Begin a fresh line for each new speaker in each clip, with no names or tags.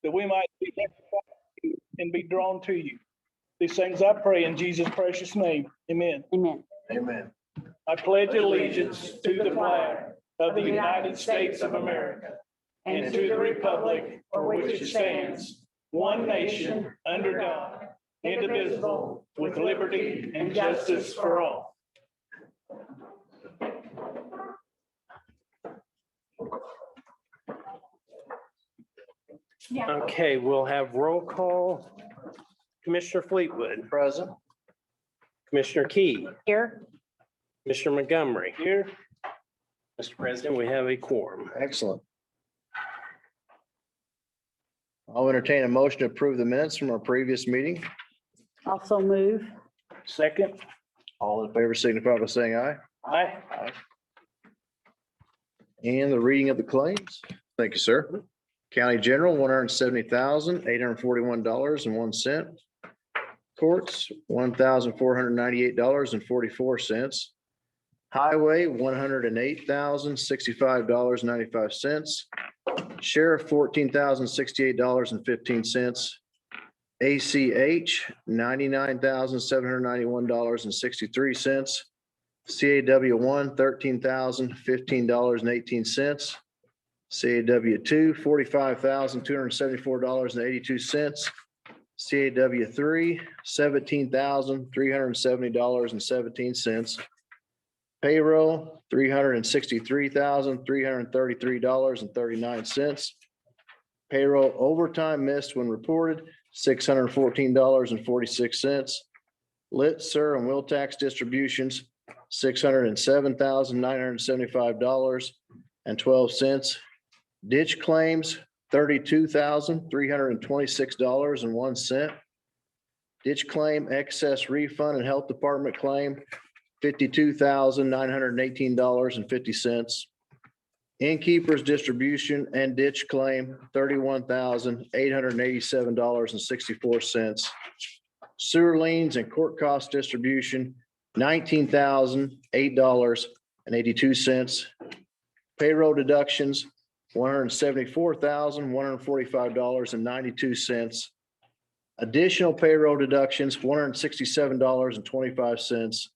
that we might be reconciled and be drawn to you. These things I pray in Jesus' precious name. Amen.
Amen.
Amen.
I pledge allegiance to the flag of the United States of America and to the republic for which it stands, one nation, under God, indivisible, with liberty and justice for all.
Okay, we'll have roll call. Commissioner Fleetwood,
Present.
Commissioner Key,
Here.
Commissioner Montgomery.
Here,
Mr. President, we have a quorum.
Excellent. I'll entertain a motion to approve the minutes from our previous meeting.
Also move.
second.
All in favor signify by saying aye.
Aye.
And the reading of the claims. Thank you, sir. County General, $170,841.01. Courts, $1,498.44. Highway, $108,065.95. Sheriff, $14,068.15. ACH, $99,791.63. CAW one, $13,015.18. CAW two, $45,274.82. CAW three, $17,370.17. Payroll, $363,333.39. Payroll overtime missed when reported, $614.46. Lit, sir, and will tax distributions, $607,975.12. Ditch claims, $32,326.01. Ditch claim excess refund and health department claim, $52,918.50. Innkeeper's distribution and ditch claim, $31,887.64. Sewer liens and court cost distribution, $19,008.82. Payroll deductions, $174,145.92. Additional payroll deductions, $167.25.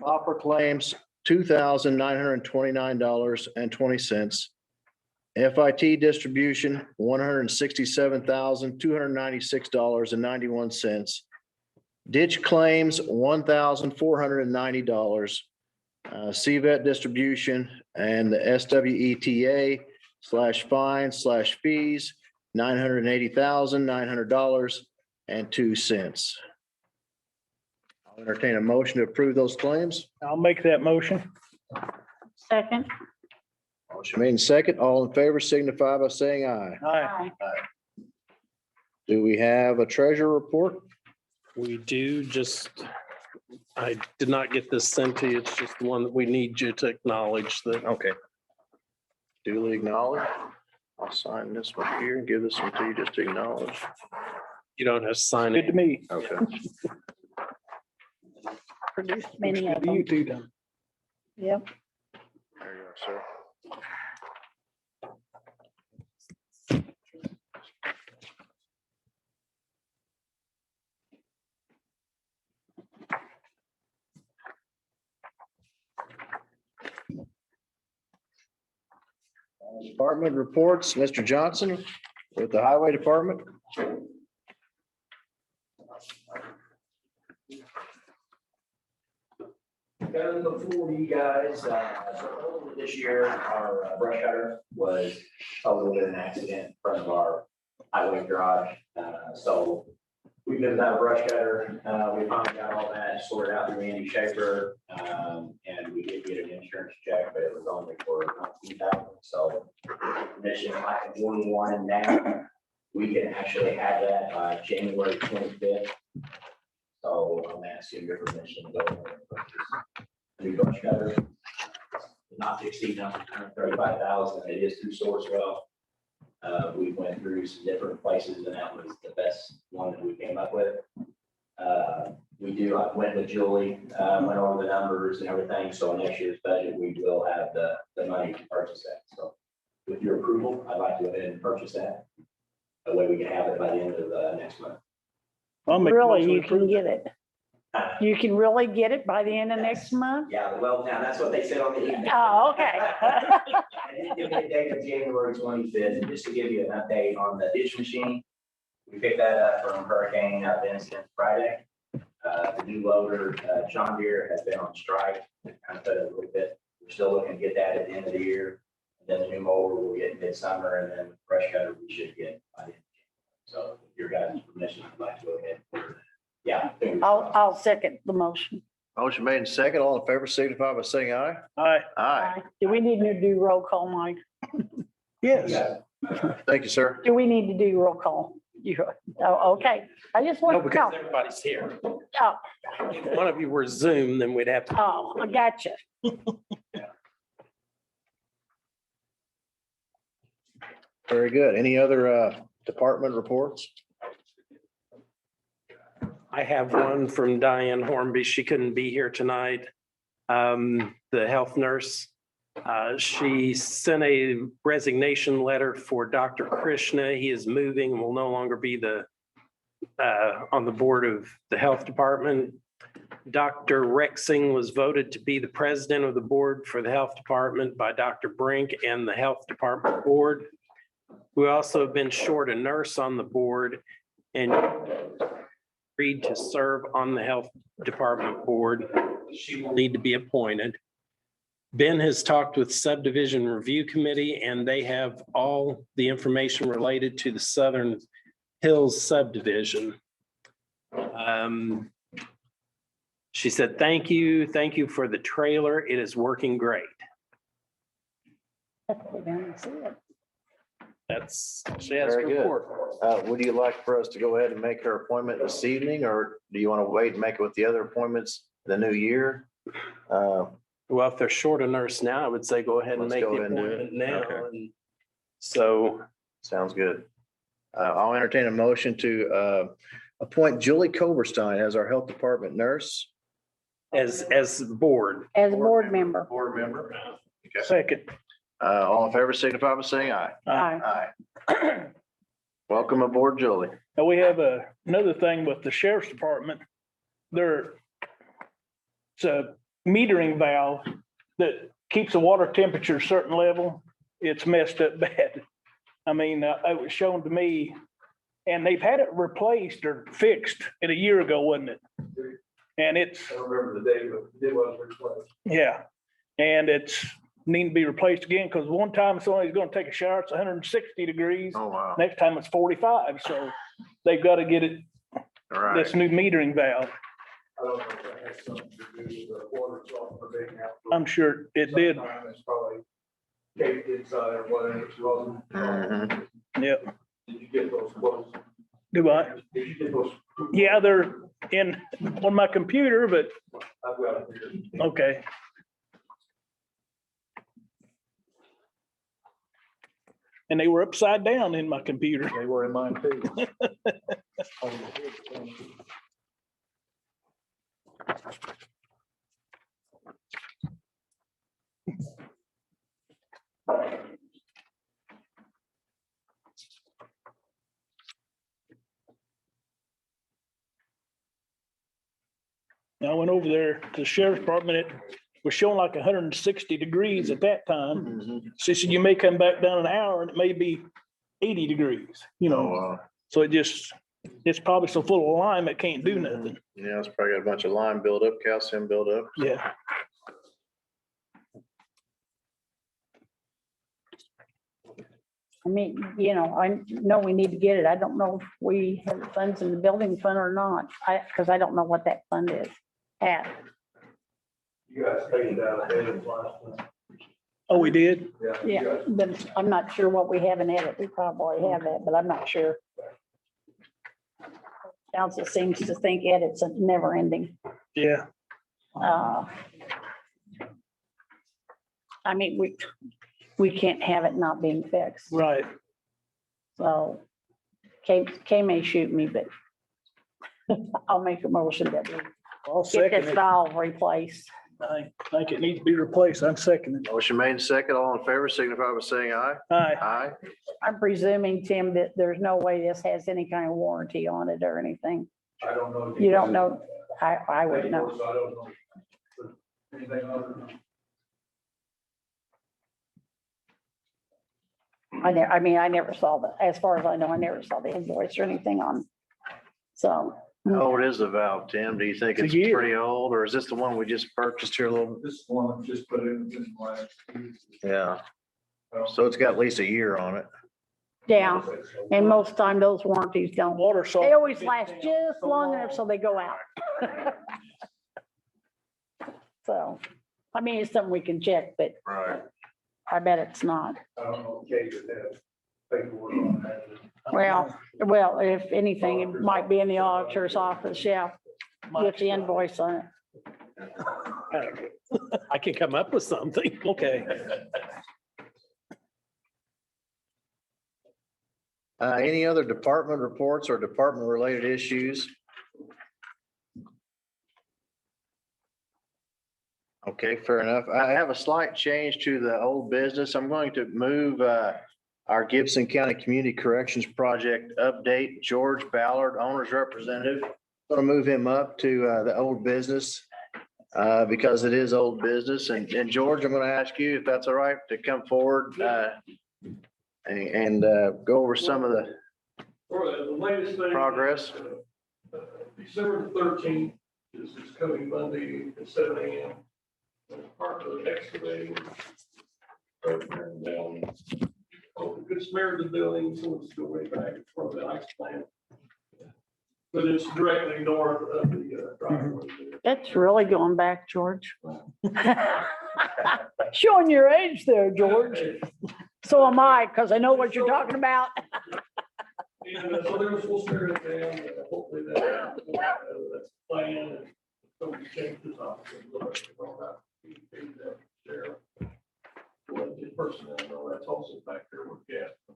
Opera claims, $2,929.20. FIT distribution, $167,296.91. Ditch claims, $1,490. CVET distribution and the SWETA/fine/fees, $980,900.02. I'll entertain a motion to approve those claims.
I'll make that motion.
Second.
Motion made in second. All in favor signify by saying aye.
Aye.
Do we have a treasurer report?
We do I did not get this sent to you. It's just the one that we need you to acknowledge that.
Okay. Duly acknowledged. I'll sign this one here and give this one to you just to acknowledge.
You don't have to sign
Good
it.
to me.
Okay.
Produced many of
You
them.
too, Don.
Yep.
There you are, sir. Department reports, Mr. Johnson with the Highway Department.
Coming before you guys, so earlier this year, our brush cutter was totaled in an accident in front of our highway garage. So we moved out a brush cutter. We finally got all that sorted out through Andy Schaefer. And we did get an insurance check, but it was only for $19,000. So permission, I can order one now. We can actually have that by January 25th. So I'm asking your permission to go ahead and purchase a new brush cutter. Not to exceed $135,000. It is through Sourcewell. We went through some different places and that was the best one that we came up with. I went with Julie, went over the numbers and everything. So next year's budget, we will have the money to purchase that. So with your approval, I'd like to go ahead and purchase that. That way we can have it by the end of next month.
I'll make a
Really,
motion to
you can
approve.
get it. You can really get it by the end of next month?
Yeah, well, now, that's what they said on the email.
Oh, okay.
I did give me a date of January 25th, and just to give you an update on the ditch machine, we picked that up from Hurricane Vincent Friday. The new loader, John Deere, has been on strike, kind of put it a little bit. We're still looking to get that at the end of the year. And then the new mower we'll get in midsummer, and then the brush cutter we should get by the end of January. So with your guys' permission, I'd like to go ahead. Yeah.
I'll second the motion.
Motion made and second. All in favor, signify by saying aye.
Aye,
Aye.
Do we need to do roll call, Mike?
yes.
Thank you, sir.
Do we need to do roll call? Oh, okay. I just
No,
want to
because
know.
everybody's here.
Oh,
If one of you were Zoom, then we'd have to.
oh, I got you.
Very good. Any other department reports?
I have one from Diane Hornby. She couldn't be here tonight. The health nurse. She sent a resignation letter for Dr. Krishna. He is moving and will no longer be on the board of the health department. Dr. Rexing was voted to be the president of the board for the health department by Dr. Brink and the health department board. We also have been short a nurse on the board and agreed to serve on the health department board. She will need to be appointed. Ben has talked with subdivision review committee and they have all the information related to the Southern Hills subdivision. She said, thank you for the trailer. It is working great.
Go down and see it.
That's, she has a
Very good.
report.
Would you like for us to go ahead and make her appointment this evening, or do you want to wait and make it with the other appointments the new year?
Well, if they're short a nurse now, I would say go ahead and
Let's
make
go
the
ahead and do it.
appointment now.
Okay.
And so
Sounds good. I'll entertain a motion to appoint Julie Koberstein as our health department nurse.
as board.
As a board member.
Board member. Okay.
Second.
All in favor, signify by saying aye.
Aye.
Aye. Welcome aboard, Julie.
Now, we have another thing with the sheriff's department. It's a metering valve that keeps the water temperature a certain level. It's messed up bad. I mean, it was shown to me, and they've had it replaced or fixed a year ago, wasn't it? And it's,
I don't remember the day, but it was replaced.
yeah, and it's need to be replaced again, because one time somebody's gonna take a shower, it's 160 degrees.
Oh, wow.
Next time it's 45, so they've got to get it,
All right.
this new metering valve.
I don't know if that has something to do with the water softener being out.
I'm sure it did.
Sometime it's probably caked inside or whatever, it wasn't.
Mhm.
Yep.
Did you get those quotes?
Do I?
Did you get those?
Yeah, they're on my computer, but
I've got it here.
okay. And they were upside down in my computer.
They were in mine too.
I went over there to the sheriff's department. It was showing like 160 degrees at that time.
Mhm.
She said, you may come back down an hour and it may be 80 degrees, you
Oh,
know,
wow.
so it's probably so full of lime, it can't do nothing.
Yeah, it's probably got a bunch of lime buildup, calcium buildup.
Yeah.
I mean, you know, I know we need to get it. I don't know if we have funds in the building fund or not. Because I don't know what that fund is at.
You guys paid it out of David's last one.
Oh, we did?
you
Yeah,
guys-
but I'm not sure what we have in it. We probably have that, but I'm not sure. Council seems to think it's a never ending.
Yeah.
I mean, we can't have it not being fixed.
Right.
So Kay may shoot me, but I'll make a motion that we
I'll
get
second
this
it.
valve replaced.
I think it needs to be replaced. I'm seconding.
Motion made and second. All in favor, signify by saying aye.
Aye.
Aye.
I'm presuming, Tim, that there's no way this has any kind of warranty on it or anything.
I don't know.
You don't know? I wouldn't know.
So I don't know. Anything other than.
I mean, I never saw the, as far as I know, I never saw the invoice or anything on. So,
How old is the valve, Tim? Do you think
It's
it's
a year.
pretty old, or is this the one we just purchased here a little?
This one just put in this last.
Yeah, so it's got at least a year on it.
yeah, and most time those warranties don't.
Water salt.
They always last just long enough so they go out. So, I mean, it's something we can check, but
Right.
I bet it's not.
I don't know, Kate would have paperwork on that.
Well, if anything, it might be in the auditor's office, yeah, with the invoice on it.
I can come up with something.
Okay.
Any other department reports or department related issues? Okay, fair enough. I have a slight change to the old business. I'm going to move our Gibson County Community Corrections Project update, George Ballard, owner's representative. Going to move him up to the old business because it is old business. And George, I'm going to ask you if that's all right to come forward and go over some of the
The latest thing.
progress.
December 13th is this coming Monday at 7 a.m. Part of the excavating. Program down. Oh, the good smear of the building, so it's go way back from the ice plant. But it's directly north of the driveway there.
It's really going back, George. Showing your age there, George. So am I, because I know what you're talking about.
And so they were supposed to tear it down, hopefully that's the plan, and so we changed this off. Sheriff. Well, the personnel, know that's also back there with gas.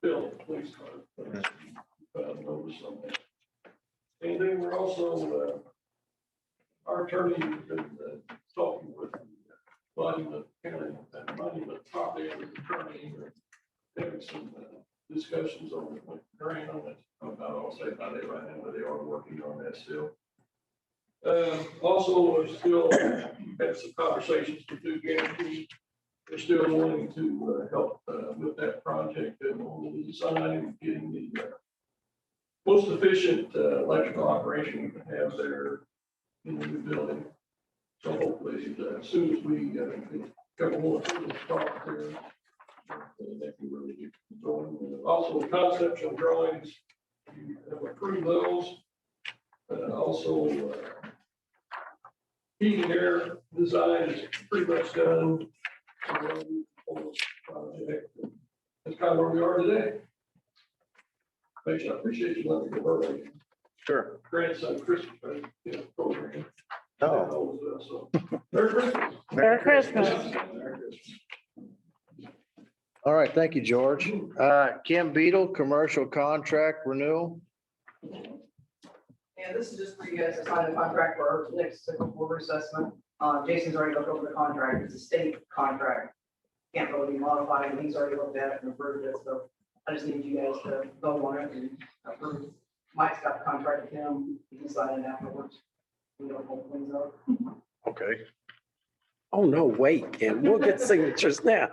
Bill, police car. Notice on that. And then we're also, our attorney has been talking with Monument County, Monument property and attorney, having some discussions on the grant on it. I'll say about it right now, but they are working on that still. Also, we're still had some conversations with Duke Energy. They're still wanting to help with that project and on the design, getting the most efficient electrical operation we can have there in the new building. So hopefully, as soon as we get a couple more talk there, they can really get going. Also, conceptual drawings, you have approved those. Also, heat and air design is pretty much done. Project. That's kind of where we are today. Actually, I appreciate you letting me go early.
Sure.
Grandson Christmas, program.
Oh.
So, Merry Christmas.
Merry Christmas.
All right, thank you, George. Kim Beadle, commercial contract renewal.
And this is just for you guys to sign the contract for our next cycle border assessment. Jason's already looked over the contract. It's a state contract. Can't really be modified, and he's already looked at it and approved it, so I just need you guys to vote on it and approve. Mike's got the contract with him. He can sign it afterwards. We don't hold things up.
Okay.
Oh, no, wait, and we'll get signatures now.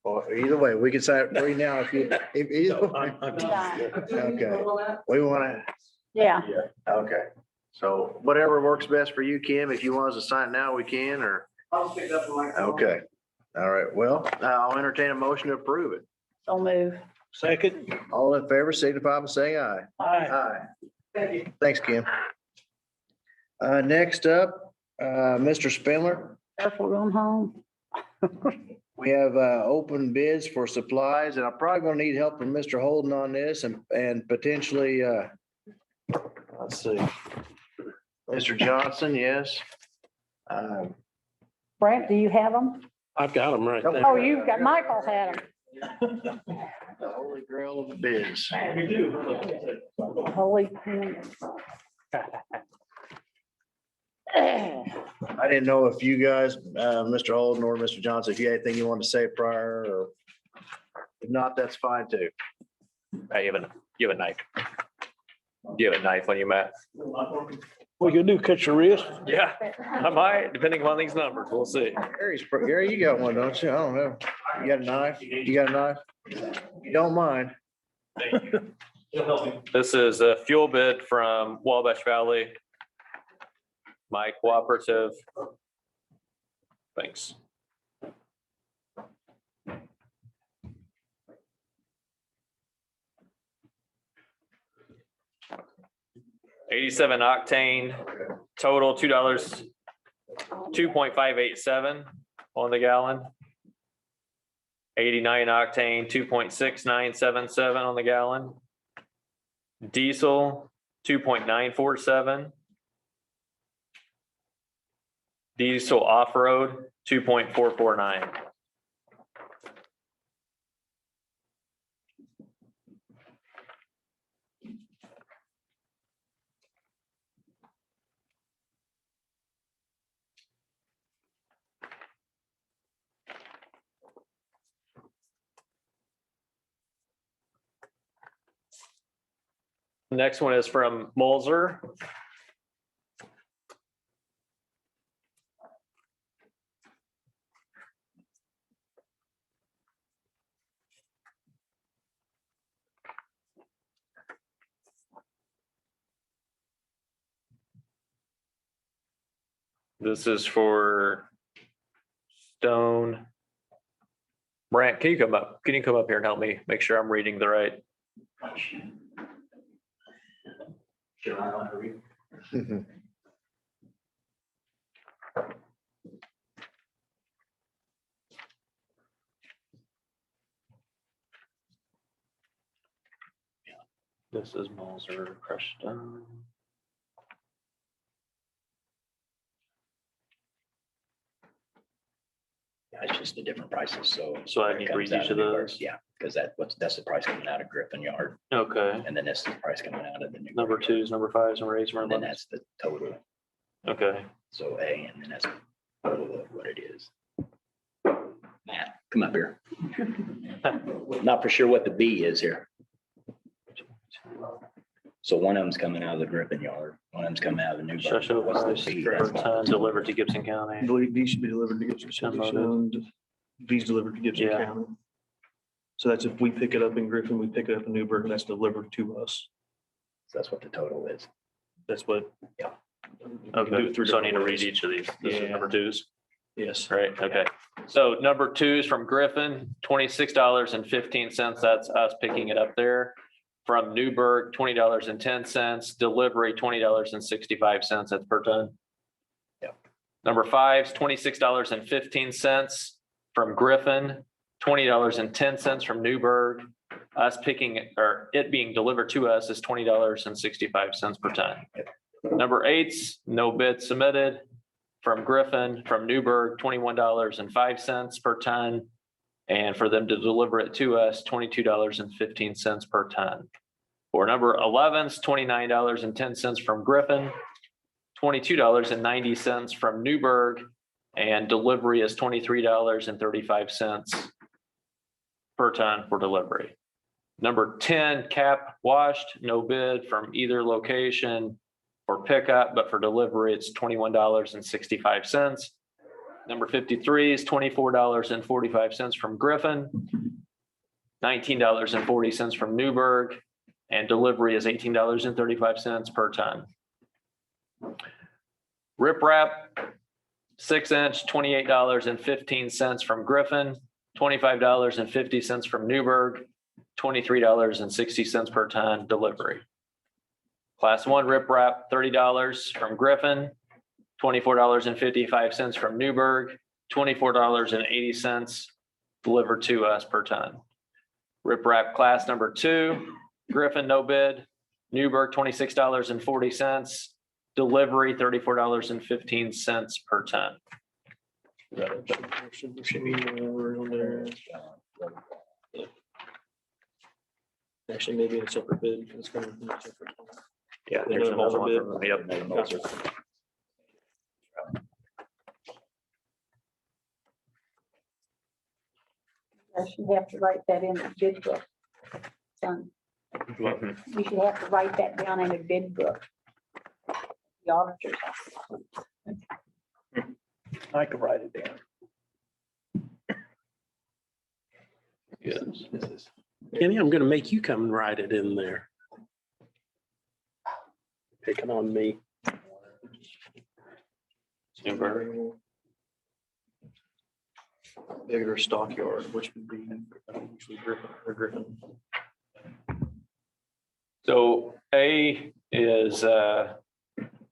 Well, either way, we can sign it right now if you, if either
No,
way.
I'm
Yeah.
Okay.
Vote on that?
We want to,
Yeah,
okay. So whatever works best for you, Kim, if you want us to sign now, we can, or,
I'll just pick it up from Mike.
okay. All right, well, I'll entertain a motion to approve it.
so move.
Second.
All in favor, signify by saying aye.
Aye.
Aye.
Thank you.
Thanks, Kim. Next up, Mr. Spindler.
Careful going home.
We have open bids for supplies, and I'm probably gonna need help from Mr. Holden on this and potentially, let's see. Mr. Johnson, yes.
Brent, do you have them?
I've got them right there.
Oh, you've got, Michael had
The holy grail of the bids.
We do.
them. Holy.
I didn't know if you guys, Mr. Holden or Mr. Johnson, if you had anything you wanted to say prior, or if not, that's fine too.
You have a knife. You have a knife on you, Matt?
What you do, cut your wrist?
Yeah, I might, depending on these numbers. We'll see.
Gary, you got one, don't you? I don't know. You got a knife? You got a knife? You don't mind?
This is a fuel bid from Wabash Valley. My cooperative. Thanks. $87 octane, total $2, 2.587 on the gallon. 89 octane, 2.6977 on the gallon. Diesel, 2.947. Diesel off-road, 2.449. Next one is from Mulzer. This is for Stone. Brant, can you come up? Can you come up here and help me make sure I'm reading the right?
Sure, I want to read.
This is Mulzer crushed stone.
Yeah, it's just the different prices, so.
So I need to read each of those?
Yeah, because that's the price coming out of Griffin Yard,
Okay.
and then that's the price coming out of the new.
Number twos, number fives, number eights,
And
number
then
11s.
that's the total,
Okay.
so A, and then that's total of what it is. Matt, come up here. Not for sure what the B is here. So one of them's coming out of the Griffin Yard, one of them's coming out of the new.
Shush over
What's the B?
per ton delivered to Gibson County.
I believe these should be delivered to Gibson County. So these delivered to Gibson
Yeah.
County. So that's if we pick it up in Griffin, we pick it up in Newburgh, that's delivered to us.
So that's what the total is.
That's what.
Yeah.
We can do
Okay,
it three
so I need to
different
read
ways.
each of these. This is
Yeah.
number twos.
Yes.
Right, okay. So number twos from Griffin, $26.15. That's us picking it up there. From Newburgh, $20.10. Delivery, $20.65. That's per ton.
Yeah.
Number fives, $26.15 from Griffin, $20.10 from Newburgh. Us picking it, or it being delivered to us is $20.65 per ton. Number eights, no bid submitted. From Griffin, from Newburgh, $21.05 per ton. And for them to deliver it to us, $22.15 per ton. For number 11s, $29.10 from Griffin, $22.90 from Newburgh, and delivery is $23.35 per ton for delivery. Number 10, cap washed, no bid from either location for pickup, but for delivery, it's $21.65. Number 53 is $24.45 from Griffin, $19.40 from Newburgh, and delivery is $18.35 per ton. Rip wrap, 6-inch, $28.15 from Griffin, $25.50 from Newburgh, $23.60 per ton delivery. Class 1 rip wrap, $30 from Griffin, $24.55 from Newburgh, $24.80 delivered to us per ton. Rip wrap class number 2, Griffin no bid, Newburgh $26.40, delivery $34.15 per ton.
Actually, maybe a separate bid. It's gonna be a separate.
Yeah,
there's another one
from, yep.
Unless you have to write that in the bid book. Son, you should have to write that down in a bid book. The auditors.
I could write it down.
Yes.
Kenny, I'm gonna make you come and write it in there. Picking on me.
Newburgh.
Bigger stockyard, which would be usually Griffin.
So A is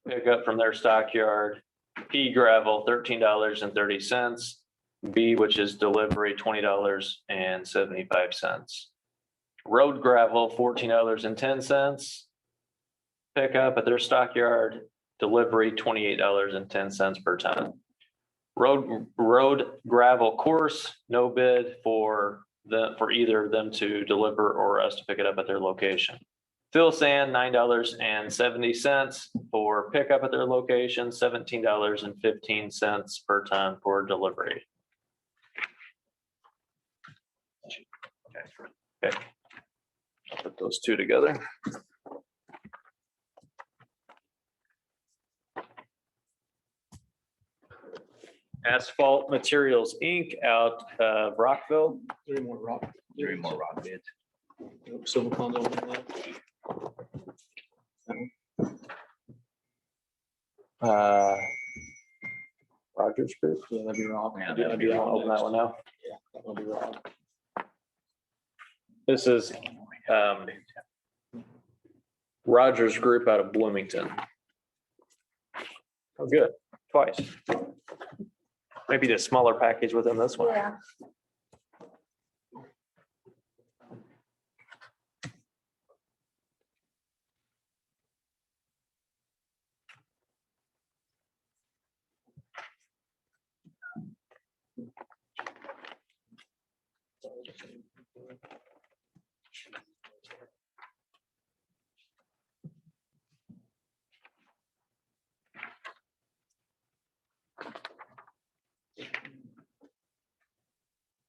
pick up from their stockyard. P gravel, $13.30. B, which is delivery, $20.75. Road gravel, $14.10. Pick up at their stockyard, delivery, $28.10 per ton. Road gravel course, no bid for either of them to deliver or us to pick it up at their location. Fill sand, $9.70 for pickup at their location, $17.15 per ton for delivery. Okay. I'll put those two together. Asphalt Materials, Inc. out of Rockville.
Three more rock bids.
Silver Pond over there.
Rogers Group.
Yeah, that'd be wrong. Yeah,
I'll open that one now.
that'll be wrong.
This is Rogers Group out of Bloomington. Oh, good, twice. Maybe the smaller package within this one.
Yeah.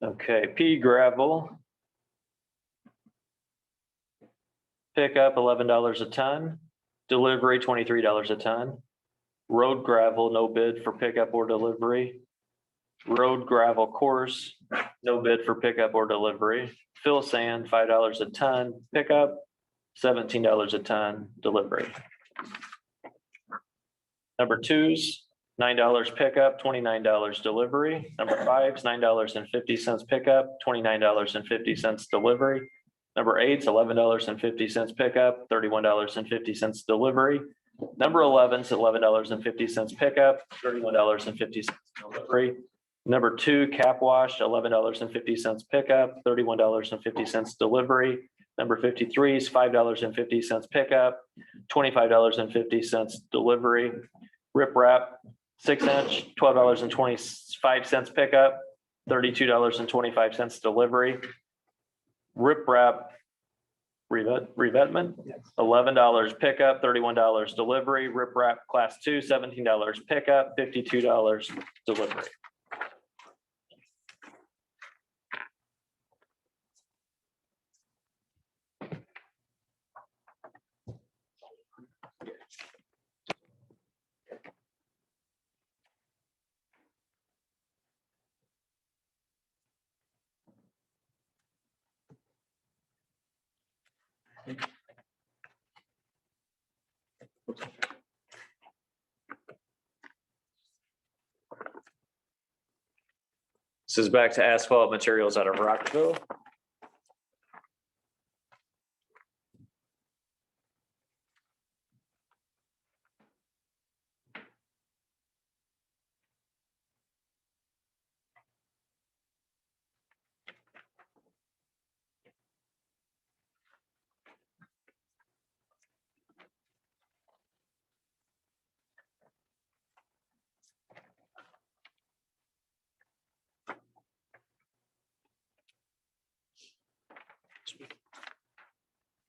Okay, P gravel. Pickup $11 a ton, delivery $23 a ton. Road gravel, no bid for pickup or delivery. Road gravel course, no bid for pickup or delivery. Fill sand, $5 a ton, pickup, $17 a ton, delivery. Number two's $9 pickup, $29 delivery. Number five's $9.50 pickup, $29.50 delivery. Number eight's $11.50 pickup, $31.50 delivery. Number 11's $11.50 pickup, $31.50 delivery. Number two, cap wash, $11.50 pickup, $31.50 delivery. Number 53 is $5.50 pickup, $25.50 delivery. Rip wrap, 6-inch, $12.25 pickup, $32.25 delivery. Rip wrap revetment, $11 pickup, $31 delivery. Rip wrap class 2, $17 pickup, $52 delivery. This is back to asphalt materials out of Rockville.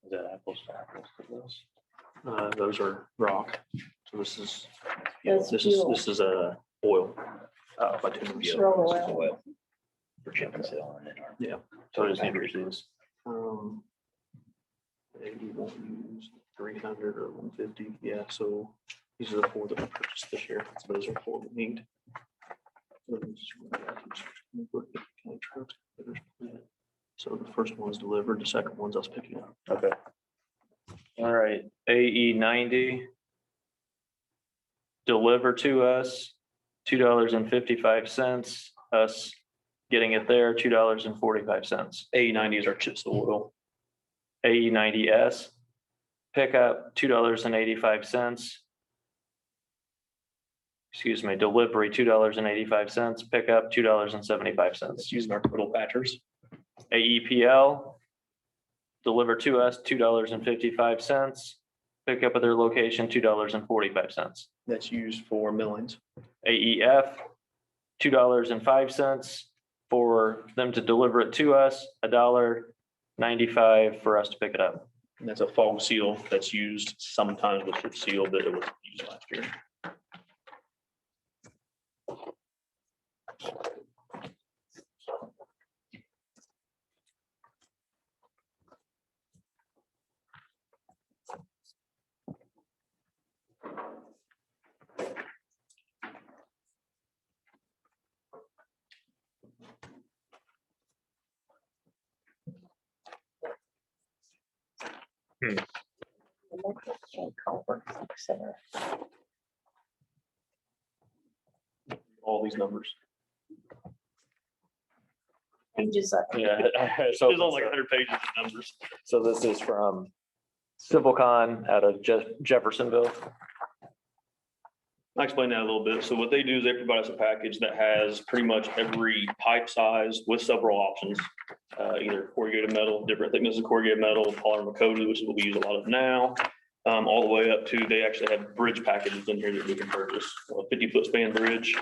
Is that apples to apples to this?
Those are rock. So this is,
That's fuel.
this is a oil.
Oh,
Bitumen
Roll
fuel. This is
oil.
oil. For chip and seal and then our.
So I just need to read these.
Maybe won't use 300 or 150. Yeah, so these are the 4 that we purchased this year. So those are 4 we need. So the first one's delivered, the second one's us picking up.
Okay. All right, AE 90. Deliver to us, $2.55. Us getting it there, $2.45.
A90 is our chip seal oil.
AE 90S. Pickup, $2.85. Excuse me, delivery, $2.85. Pickup, $2.75.
Using our total patchers.
AEPL. Deliver to us, $2.55. Pick up at their location, $2.45.
That's used for millings.
AEF, $2.05 for them to deliver it to us, $1.95 for us to pick it up.
And that's a fog seal that's used sometimes with chip seal, but it was used last year. All these numbers.
Pages up.
Yeah.
There's only like 100 pages of numbers.
So this is from CivilCon out of Jeffersonville.
I'll explain that a little bit. So what they do is they provide us a package that has pretty much every pipe size with several options. Either corrugated metal, different thicknesses of corrugated metal, polymer coated, which is what we use a lot of now, all the way up to, they actually have bridge packages in here that we can purchase. A 50-foot span bridge.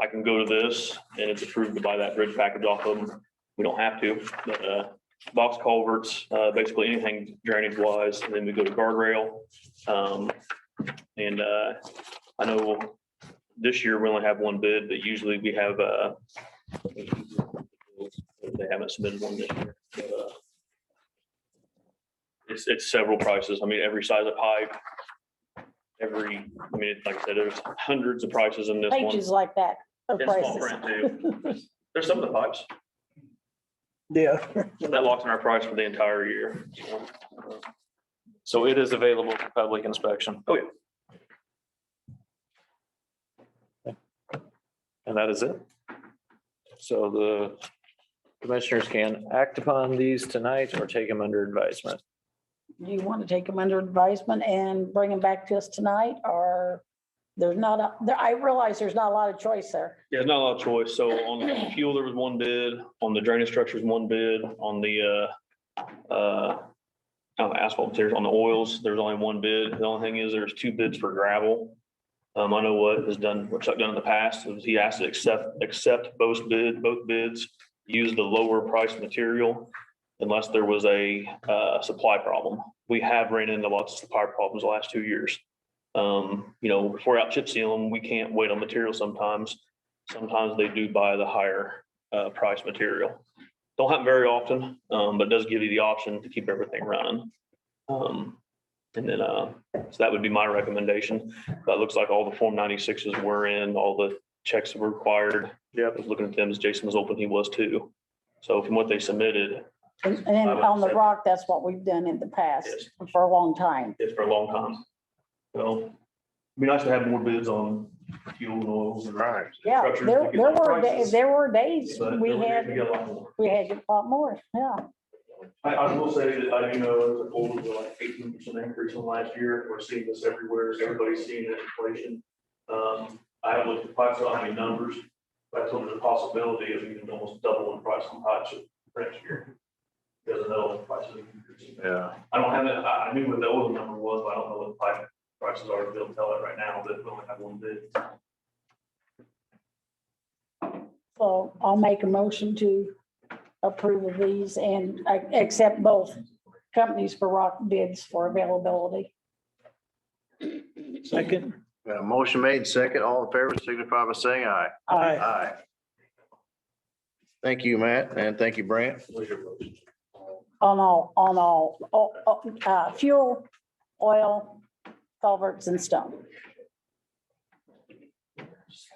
I can go to this and it's approved to buy that bridge package off of them. We don't have to, but box culverts, basically anything drainage wise, and then we go to guardrail. I know this year we only have 1 bid, but usually we have, they haven't submitted one this year. But, it's several prices. I mean, every size of pipe, like I said, there's hundreds of prices in this one.
Pages like that of
And small
prices.
print too. There's some of the pipes
Yeah.
that locks in our price for the entire year.
So it is available for public inspection.
Oh, yeah.
And that is it. So the commissioners can act upon these tonight or take them under advisement.
Do you want to take them under advisement and bring them back to us tonight, or there's not I realize there's not a lot of choice there.
Yeah, there's not a lot of choice. So on the fuel, there was 1 bid, on the drainage structures, 1 bid, on the asphalt materials, on the oils, there's only 1 bid. The only thing is there's 2 bids for gravel. I know what Chuck done in the past, is he asked to accept both bids, use the lower price material unless there was a supply problem. We have ran into lots of supply problems the last 2 years. If we're out chip sealing, we can't wait on material sometimes. Sometimes they do buy the higher price material. Don't happen very often, but does give you the option to keep everything running. So that would be my recommendation. That looks like all the Form 96s were in, all the checks were required. Yeah, I was looking at them as Jason was open, he was too. So from what they submitted.
And then on the rock, that's what we've done in the past for a long time.
It's for a long time. So it'd be nice to have more bids on fuel and oils. And
Right.
Yeah,
structures
there
to get more prices,
there were days
but
we
every year
had
we get a lot more.
a lot more, yeah.
I will say that I do know the oil was like 18% increase from last year. We're seeing this everywhere. Everybody's seeing that inflation. I haven't looked at prices on any numbers, but I told there's a possibility of even almost double in price on pipes next year. Because of the oil prices increasing.
Yeah.
I don't have that. I knew what the oil number was, but I don't know what the pipe prices are to be able to tell that right now, but we only have 1 bid.
So I'll make a motion to approve of these and accept both companies for rock bids for availability.
Second.
Got a motion made, second. All in favor, signify by saying aye.
Aye.
Aye. Thank you, Matt, and thank you, Brant.
Fuel, oil, culverts and stone.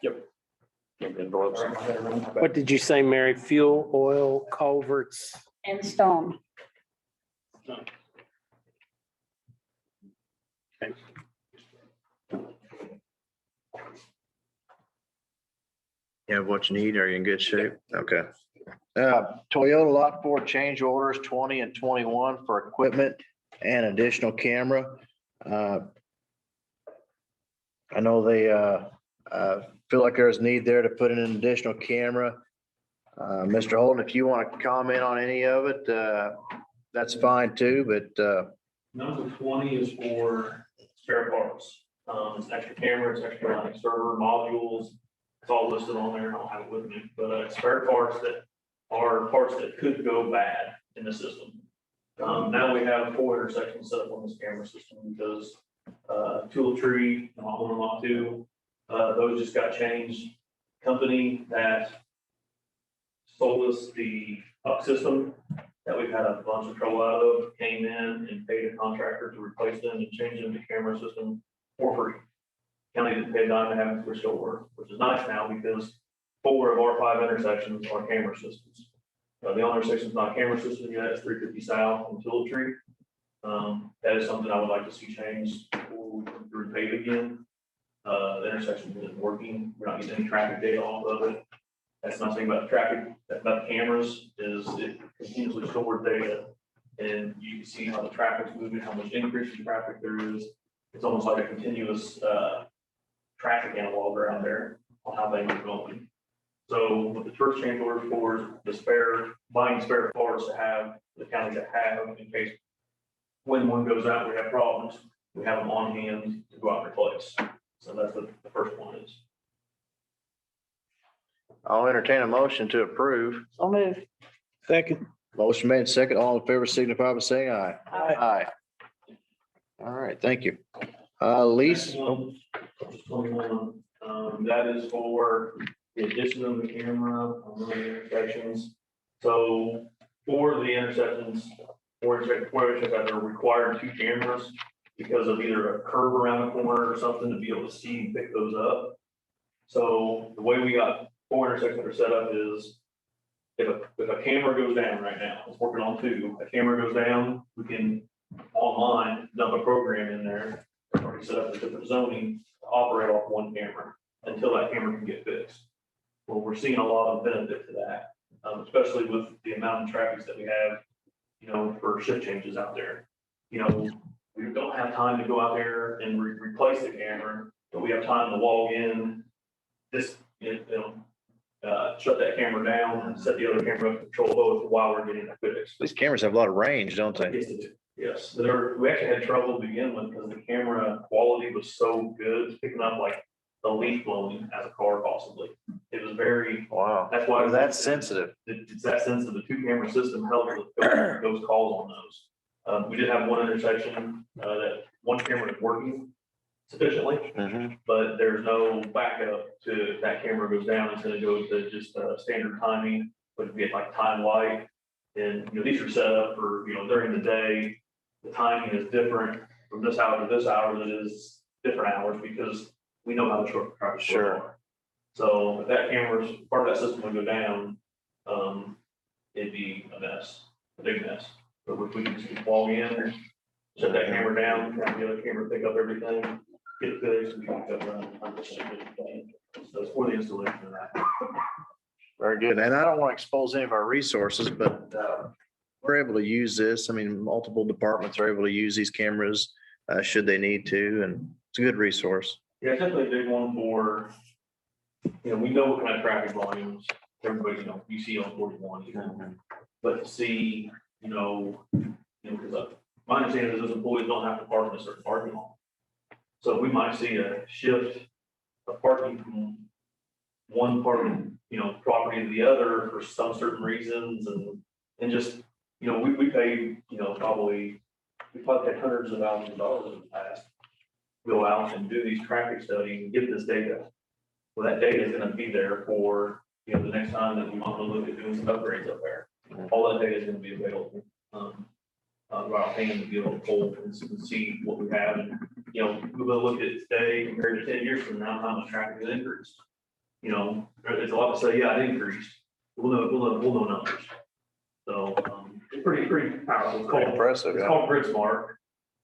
Yep.
What did you say, Mary? Fuel, oil, culverts?
And stone.
You have what you need? Are you in good shape? Okay. Toyota Lot 4 change orders 20 and 21 for equipment and additional camera. I know they feel like there's need there to put in an additional camera. Mr. Holden, if you want to comment on any of it, that's fine too, but
Number 20 is for spare parts. It's extra cameras, extra like server modules. It's all listed on there. I don't have it with me, but spare parts that are parts that could go bad in the system. Now we have 4 intersections set up on this camera system because tool tree, lot 1 and lot 2, those just got changed. Company that sold us the up system that we've had a bunch of trouble out of came in and paid a contractor to replace them and change them to camera system for free. County didn't pay a dime and haven't switched over, which is nice now because 4 of our 5 intersections are camera systems. The only intersection is not a camera system yet, it's 350 South and Tulip Tree. That is something I would like to see changed before we come through and pave again. The intersection isn't working, we're not getting any traffic data off of it. That's not saying about the traffic, about the cameras, is it continuously stores data. And you can see how the traffic's moving, how much increase in traffic there is. It's almost like a continuous traffic analog around there on how things are going. So what the first change order for is the buying spare parts to have the county to have in case when one goes out, we have problems, we have them on hand to go out and replace. So that's what the first one is.
I'll entertain a motion to approve.
So move.
Second.
Motion made second. All in favor signify by saying aye.
Aye.
Aye. All right, thank you. Lease,
Just 21, that is for the addition of the camera on the intersections. So for the intersections, 4 intersections that are required 2 cameras because of either a curve around the corner or something to be able to see and pick those up. So the way we got 4 intersections are set up is if a camera goes down right now, it's working on 2, a camera goes down, we can online dump a program in there, already set up a different zoning to operate off 1 camera until that camera can get fixed. Well, we're seeing a lot of benefit to that, especially with the amount of traffic that we have, for shift changes out there. We don't have time to go out there and replace the camera, but we have time to log in, shut that camera down and set the other camera up, control both while we're getting that fixed.
these cameras have a lot of range, don't they?
Yes, they do. Yes, we actually had trouble to begin with because the camera quality was so good, picking up like the leaf blowing as a car possibly. It was very,
Wow.
that's why.
That's sensitive.
It's that sensitive. The 2 camera system helps with those calls on those. We did have 1 intersection that 1 camera is working sufficiently, but there's no backup to that camera goes down. It's going to go to just standard timing, would be like time light. And these are set up for during the day. The timing is different from this hour to this hour than it is different hours because we know how the short traffic flows are. So if that camera's part of that system would go down, it'd be a mess, a big mess. But if we can just log in, shut that camera down, have the other camera pick up everything, get it fixed, and we can go run. So it's for the installation of that.
Very good. And I don't want to expose any of our resources, but we're able to use this. I mean, multiple departments are able to use these cameras should they need to, and it's a good resource.
Yeah, it's definitely a big one for, we know what kind of traffic volumes everybody, you see on 41, but to see, because my understanding is those employees don't have to park in a certain parking lot. So we might see a shift of parking from one part of, property to the other for some certain reasons and just, we paid, we probably paid hundreds of thousands of dollars in the past. Go out and do these traffic studies and get this data. Well, that data is going to be there for, you know, the next time that we want to look at doing some upgrades up there. All that data is gonna be available. Right hand to be able to pull and see what we have. And, you know, we're gonna look at it today compared to 10 years from now, how much traffic has increased. You know, there's a lot to say, yeah, it increased. We'll know numbers. So, it's pretty powerful. It's
Pretty
called,
impressive,
it's
yeah.
called Grid Smart.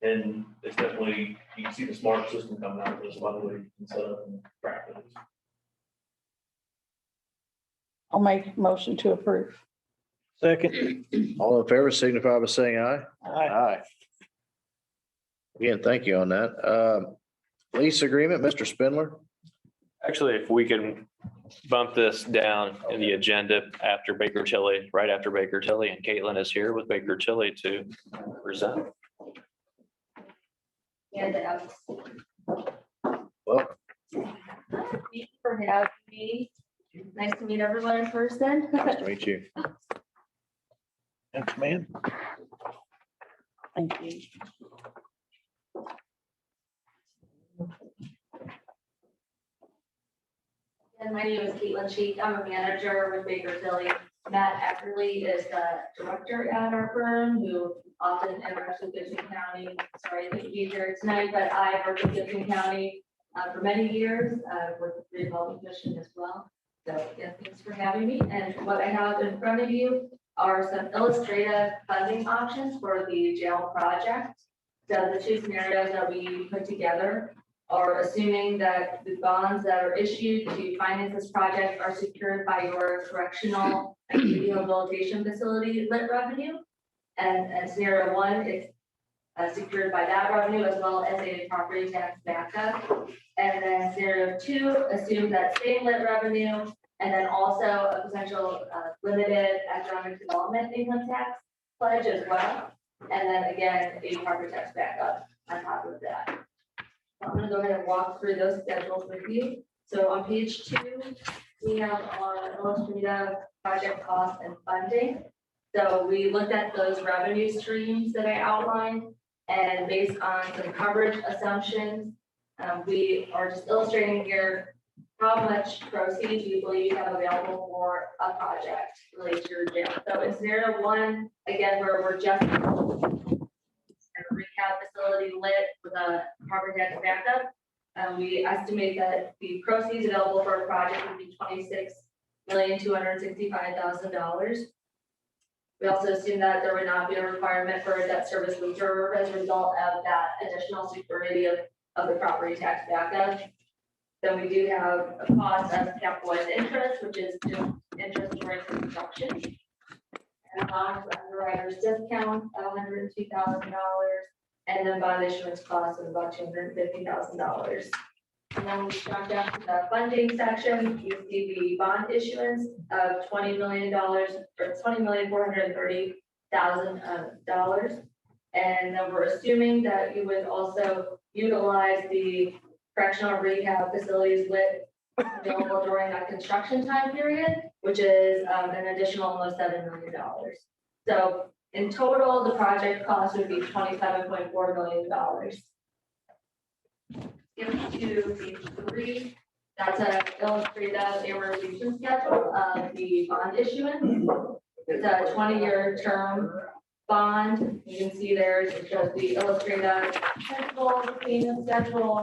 And it's definitely, you can see the smart system coming out of this, by the way, you can set up and track things.
I'll make a motion to approve.
Second.
All in favor signify by saying aye.
Aye.
Aye. Again, thank you on that. Lease agreement, Mr. Spindler.
Actually, if we can bump this down in the agenda after Baker Tilly, right after Baker Tilly, and Caitlin is here with Baker Tilly to present.
And
Well,
thank you for having me. Nice to meet everyone in person.
nice to meet you.
Thanks, man.
Thank you.
And my name is Caitlin Cheek. I'm a manager with Baker Tilly. Matt Ackerley is the director at our firm who often interacts with Gibson County. Sorry I couldn't be here tonight, but I worked with Gibson County for many years. I've worked with the Redevelopment Commission as well. So yeah, thanks for having me. And what I have in front of you are some illustrative funding options for the jail project. So the two scenarios that we put together are assuming that the bonds that are issued to finance this project are secured by your correctional and rehabilitation facility lit revenue. And scenario one is secured by that revenue as well as a property tax backup. And then scenario two assumes that same lit revenue and then also a potential limited economic development income tax pledge as well. And then again, a property tax backup on top of that. So I'm gonna go ahead and walk through those schedules with you. So on page 2, we have our illustrative project costs and funding. So we looked at those revenue streams that I outlined, and based on some coverage assumptions, we are just illustrating here how much proceeds we believe you have available for a project related to your jail. So in scenario 1, again, where we're just a rehab facility lit with a property tax backup, we estimate that the proceeds available for a project would be $26,265,000. We also assume that there would not be a requirement for a debt service reserve as a result of that additional security of the property tax backup. Then we do have a cost of capitalized interest, which is just interest during construction. And underwriter's discount of $102,000, and then bond issuance costs of about $250,000. And then we jump down to the funding section, you see the bond issuance of $20 million or $20,430,000. And then we're assuming that you would also utilize the correctional rehab facilities lit available during that construction time period, which is an additional almost $7 million. So in total, the project cost would be $27.4 million. Skip to page 3. That's an illustrative amortization schedule of the bond issuance. It's a 20-year term bond. You can see there's just the illustrative principal payment schedule.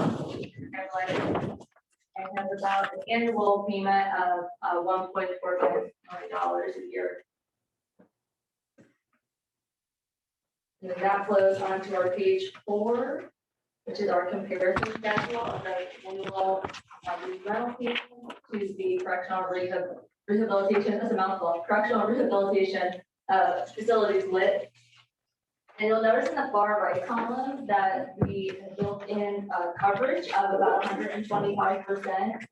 And has about an annual payment of $1.45 million a year. And that flows onto our page 4, which is our comparison schedule of the annual rental payment to the correctional rehabilitation. That's a mouthful. Correctional rehabilitation facilities lit. And you'll notice in the far right column that we built in coverage of about 125%.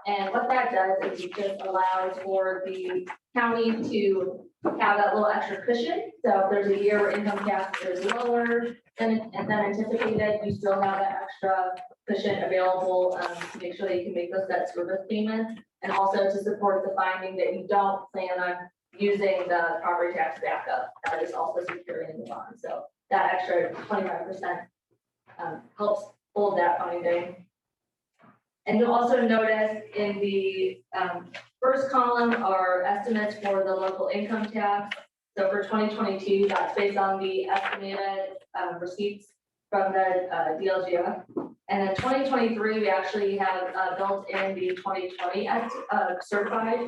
And what that does is it just allows for the county to have that little extra cushion. So if there's a year where income tax is lower than anticipated, you still have that extra cushion available to make sure that you can make those debt service payments, and also to support the finding that you don't plan on using the property tax backup that is also secured in the bond. So that extra 25% helps hold that finding. And you'll also notice in the first column are estimates for the local income tax. So for 2022, that's based on the estimated receipts from the DLGF. And in 2023, we actually have built in the 2020 certified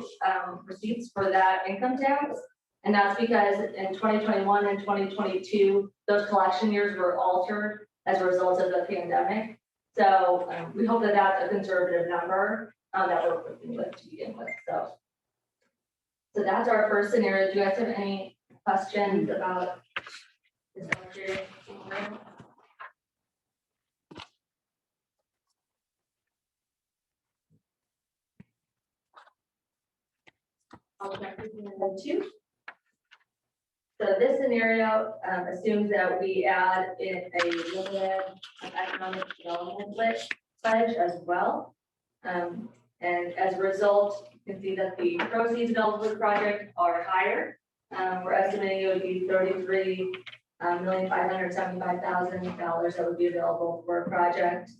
receipts for that income tax. And that's because in 2021 and 2022, those collection years were altered as a result of the pandemic. So we hope that that's a conservative number that we're working with to begin with. So that's our first scenario. Do you guys have any questions about this? I'll check with you in the two. So this scenario assumes that we add in a limited economic development pledge as well. And as a result, you can see that the proceeds available for the project are higher. We're estimating it would be $33,575,000 that would be available for a project.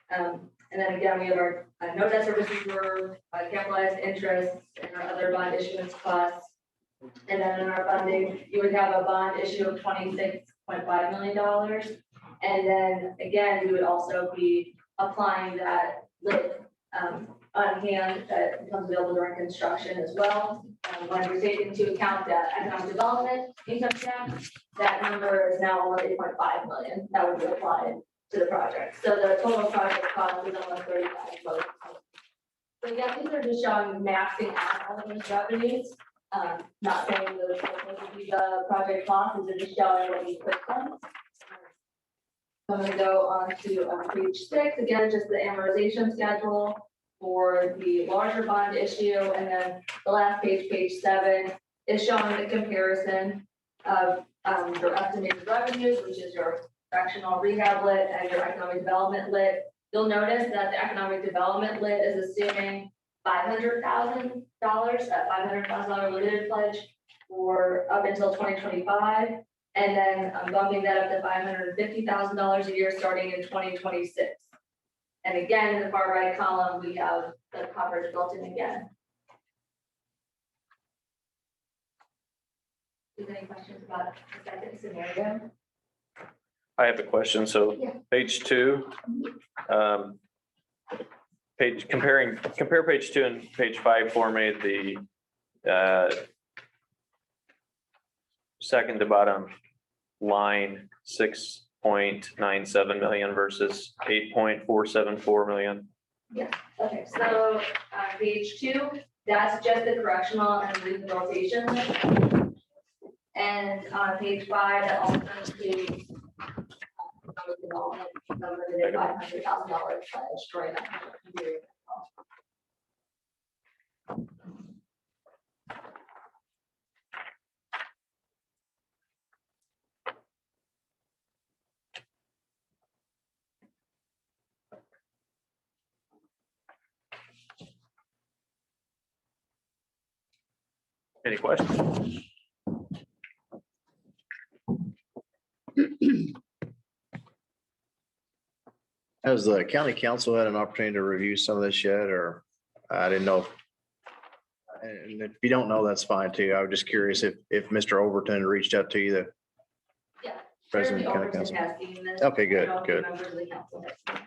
And then again, we have our no debt service reserve, capitalized interest, and our other bond issuance costs. And then in our funding, you would have a bond issue of $26.5 million. And then again, we would also be applying that lit on hand that becomes available during construction as well. When we take into account that economic development income tax, that number is now almost $8.5 million that would be applied to the project. So the total project cost is almost $35 million. So again, these are just showing maxing out all of those revenues. Not saying those would be the project costs, these are just showing what we put them. I'm going to go on to page 6, again, just the amortization schedule for the larger bond issue. And then the last page, page 7, is showing the comparison of your estimated revenues, which is your fractional rehab lit and your economic development lit. You'll notice that the economic development lit is assuming $500,000, $500,000 limited pledge for up until 2025. And then I'm bumping that up to $550,000 a year starting in 2026. And again, in the far right column, we have the coverage built in again. Do you have any questions about the second scenario?
I have a question. So
Yeah.
page 2, compare page 2 and page 5 for me, the second to bottom line, 6.97 million versus 8.474 million.
Yeah, okay, so page 2, that's just the correctional and rehabilitation. And on page 5, that also includes development, limited $500,000 pledge for that period.
Any questions?
Has the county council had an opportunity to review some of this yet, or I didn't know? And if you don't know, that's fine too. I was just curious if Mr. Overton reached out to you, the
Yeah.
president of the county
Overton
council.
has seen this.
Okay, good,
I don't know if
good.
members of the council have seen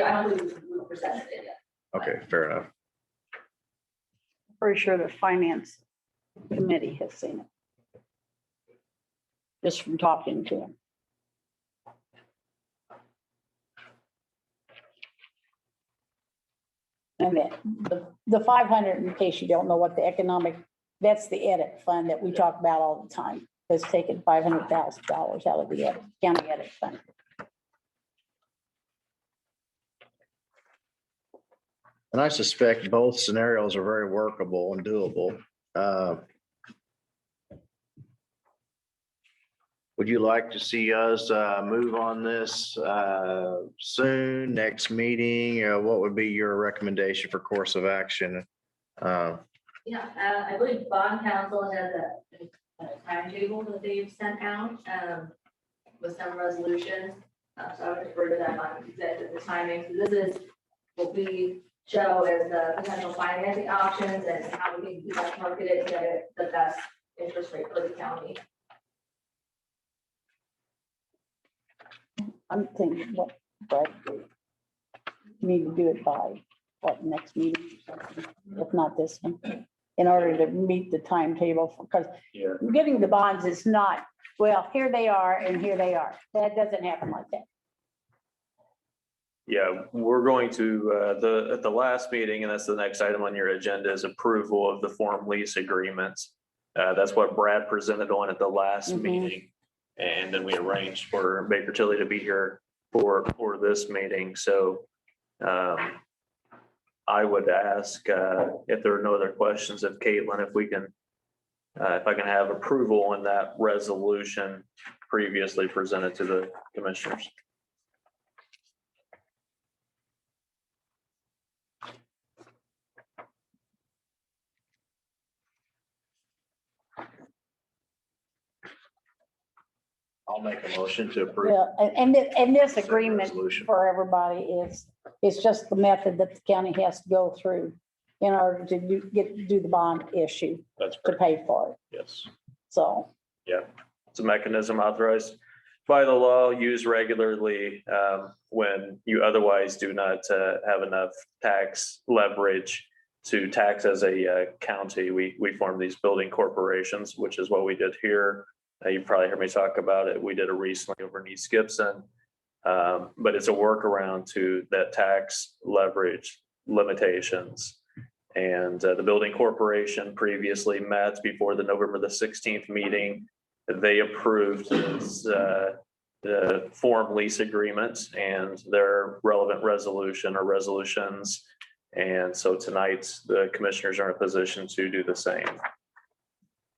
it. I don't believe we presented it yet.
Okay, fair enough.
Pretty sure the finance committee has seen it. Just from talking to him. And the 500, in case you don't know what the economic, that's the edit fund that we talk about all the time. Has taken $500,000 out of the county edit fund.
And I suspect both scenarios are very workable and doable. Would you like to see us move on this soon, next meeting? What would be your recommendation for course of action?
Yeah, I believe bond council has a timetable that they've sent out with some resolutions. So I would refer to that on the timing. So this is what we show as the potential financing options and how we can best market it to get it the best interest rate for the county.
I'm thinking, what, but need to do it by, what, next meeting or something, if not this one, in order to meet the timetable, because
Yeah.
getting the bonds is not, well, here they are and here they are. That doesn't happen like that.
Yeah, we're going to, at the last meeting, and that's the next item on your agenda, is approval of the form lease agreements. That's what Brad presented on at the last
Mhm.
meeting. And then we arranged for Baker Tilly to be here for this meeting. So I would ask, if there are no other questions of Caitlin, if we can, if I can have approval on that resolution previously presented to the commissioners.
I'll make a motion to approve.
Yeah, and this
said
agreement
resolution.
for everybody is, it's just the method that the county has to go through in order to do the bond issue
That's
to
correct.
pay for it.
Yes.
So,
It's a mechanism authorized by the law, used regularly when you otherwise do not have enough tax leverage to tax as a county. We form these building corporations, which is what we did here. You probably heard me talk about it. We did it recently over in East Gibson. But it's a workaround to that tax leverage limitations. And the building corporation previously met before the November the 16th meeting. They approved this, the form lease agreements and their relevant resolution or resolutions. And so tonight, the commissioners are in a position to do the same.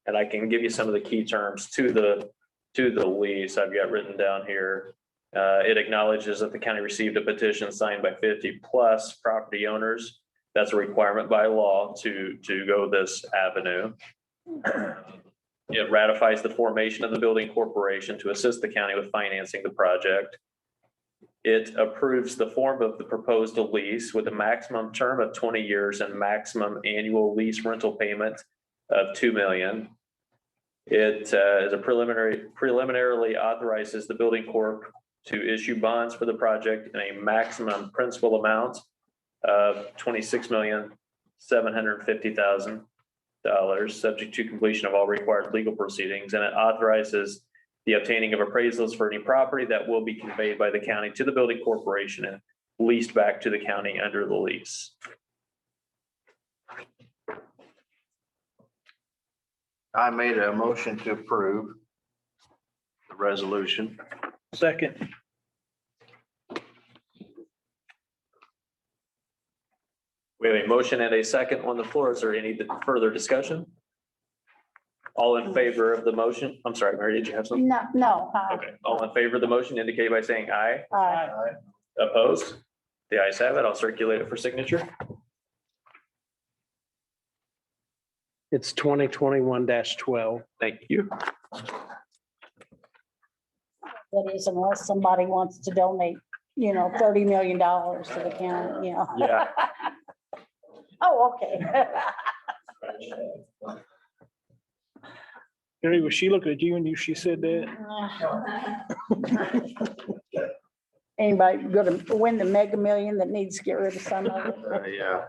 And I can give you some of the key terms to the lease I've got written down here. It acknowledges that the county received a petition signed by 50 plus property owners. That's a requirement by law to go this avenue. It ratifies the formation of the building corporation to assist the county with financing the project. It approves the form of the proposed lease with a maximum term of 20 years and maximum annual lease rental payment of $2 million. It is a preliminarily authorizes the building corp to issue bonds for the project in a maximum principal amount of $26,750,000, subject to completion of all required legal proceedings, and it authorizes the obtaining of appraisals for any property that will be conveyed by the county to the building corporation and leased back to the county under the lease.
I made a motion to approve the resolution.
Second.
We have a motion and a second on the floor. Is there any further discussion? All in favor of the motion? I'm sorry, Mary, did you have something?
no.
Okay, all in favor of the motion indicate by saying aye.
Aye.
Opposed? The ayes have it. I'll circulate it for signature.
It's 2021-12.
Thank you.
That is, unless somebody wants to donate, $30 million to the county,
Yeah.
Oh, okay.
Gary, was she looking at you and she said that?
Anybody gonna win the Mega Million that needs to get rid of some of it?
Yeah.